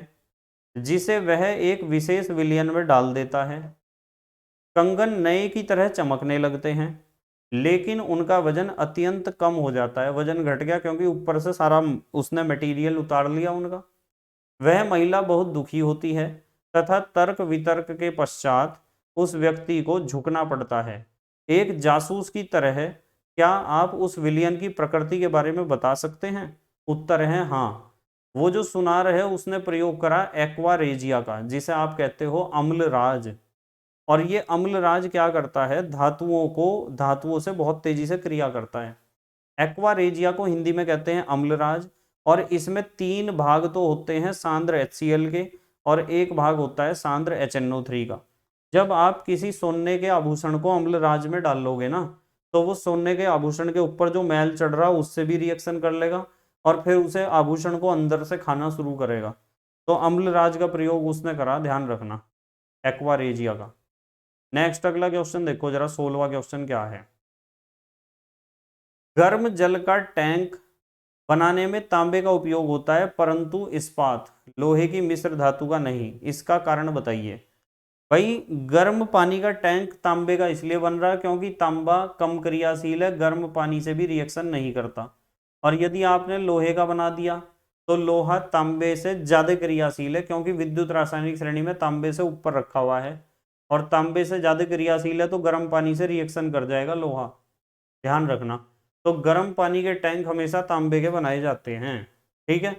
जिसे वह एक विशेष विलयन में डाल देता है। कंगन नए की तरह चमकने लगते हैं, लेकिन उनका वजन अत्यंत कम हो जाता है। वजन घट गया क्योंकि ऊपर से सारा उसने मटेरियल उतार लिया उनका। वह महिला बहुत दुखी होती है तथा तर्क वितर्क के पश्चात उस व्यक्ति को झुकना पड़ता है, एक जासूस की तरह। क्या आप उस विलियन की प्रकृति के बारे में बता सकते हैं? उत्तर है हाँ। वो जो सुनार है उसने प्रयोग करा एक्वा रेजिया का, जिसे आप कहते हो अम्लराज। और ये अम्लराज क्या करता है, धातुओं से बहुत तेजी से क्रिया करता है। एक्वा रेजिया को हिंदी में कहते हैं अम्लराज। और इसमें 3 भाग तो होते हैं सांद्र HCl के, और एक भाग होता है सांद्र HNO3 का। जब आप किसी सोने के आभूषण को अम्लराज में डालोगे ना, तो वो सोने के आभूषण के ऊपर जो मैल चढ़ रहा है उससे भी रिएक्शन कर लेगा, और फिर उसे आभूषण को अंदर से खाना शुरू करेगा। तो अम्लराज का प्रयोग उसने करा, ध्यान रखना, एक्वा रेजिया का। नेक्स्ट अगला क्वेश्चन देखो जरा, 16वां क्वेश्चन क्या है। गर्म जल का टैंक बनाने में तांबे का उपयोग होता है, परंतु इस्पात, लोहे की मिश्र धातु का नहीं। इसका कारण बताइए। भाई, गर्म पानी का टैंक तांबे का इसलिए बन रहा है क्योंकि तांबा कम क्रियाशील है, गर्म पानी से भी रिएक्शन नहीं करता। और यदि आपने लोहे का बना दिया तो लोहा तांबे से ज्यादा क्रियाशील है, क्योंकि विद्युत रासायनिक श्रेणी में तांबे से ऊपर रखा हुआ है, और तांबे से ज्यादा क्रियाशील है तो गर्म पानी से रिएक्शन कर जाएगा लोहा। ध्यान रखना। तो गर्म पानी के टैंक हमेशा तांबे के बनाए जाते हैं। ठीक है,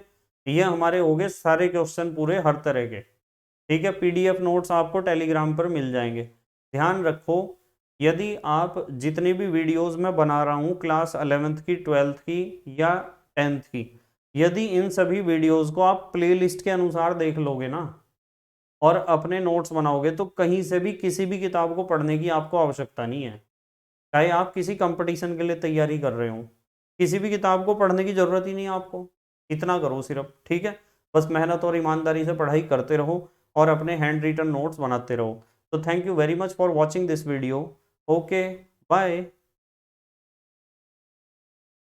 ये हमारे हो गए सारे क्वेश्चन पूरे हर तरह के। ठीक है, PDF नोट्स आपको टेलीग्राम पर मिल जाएंगे। ध्यान रखो, यदि आप जितनी भी वीडियोस मैं बना रहा हूँ क्लास 11th की, 12th की या 10th की, यदि इन सभी वीडियोस को आप प्लेलिस्ट के अनुसार देख लोगे ना और अपने नोट्स बनाओगे, तो कहीं से भी किसी भी किताब को पढ़ने की आपको आवश्यकता नहीं है। चाहे आप किसी कंपटीशन के लिए तैयारी कर रहे हो, किसी भी किताब को पढ़ने की जरूरत ही नहीं है आपको। इतना करो सिर्फ, ठीक है। बस मेहनत और ईमानदारी से पढ़ाई करते रहो और अपने हैंड रिटन नोट्स बनाते रहो। तो thank you very much for watching this video. Okay, bye.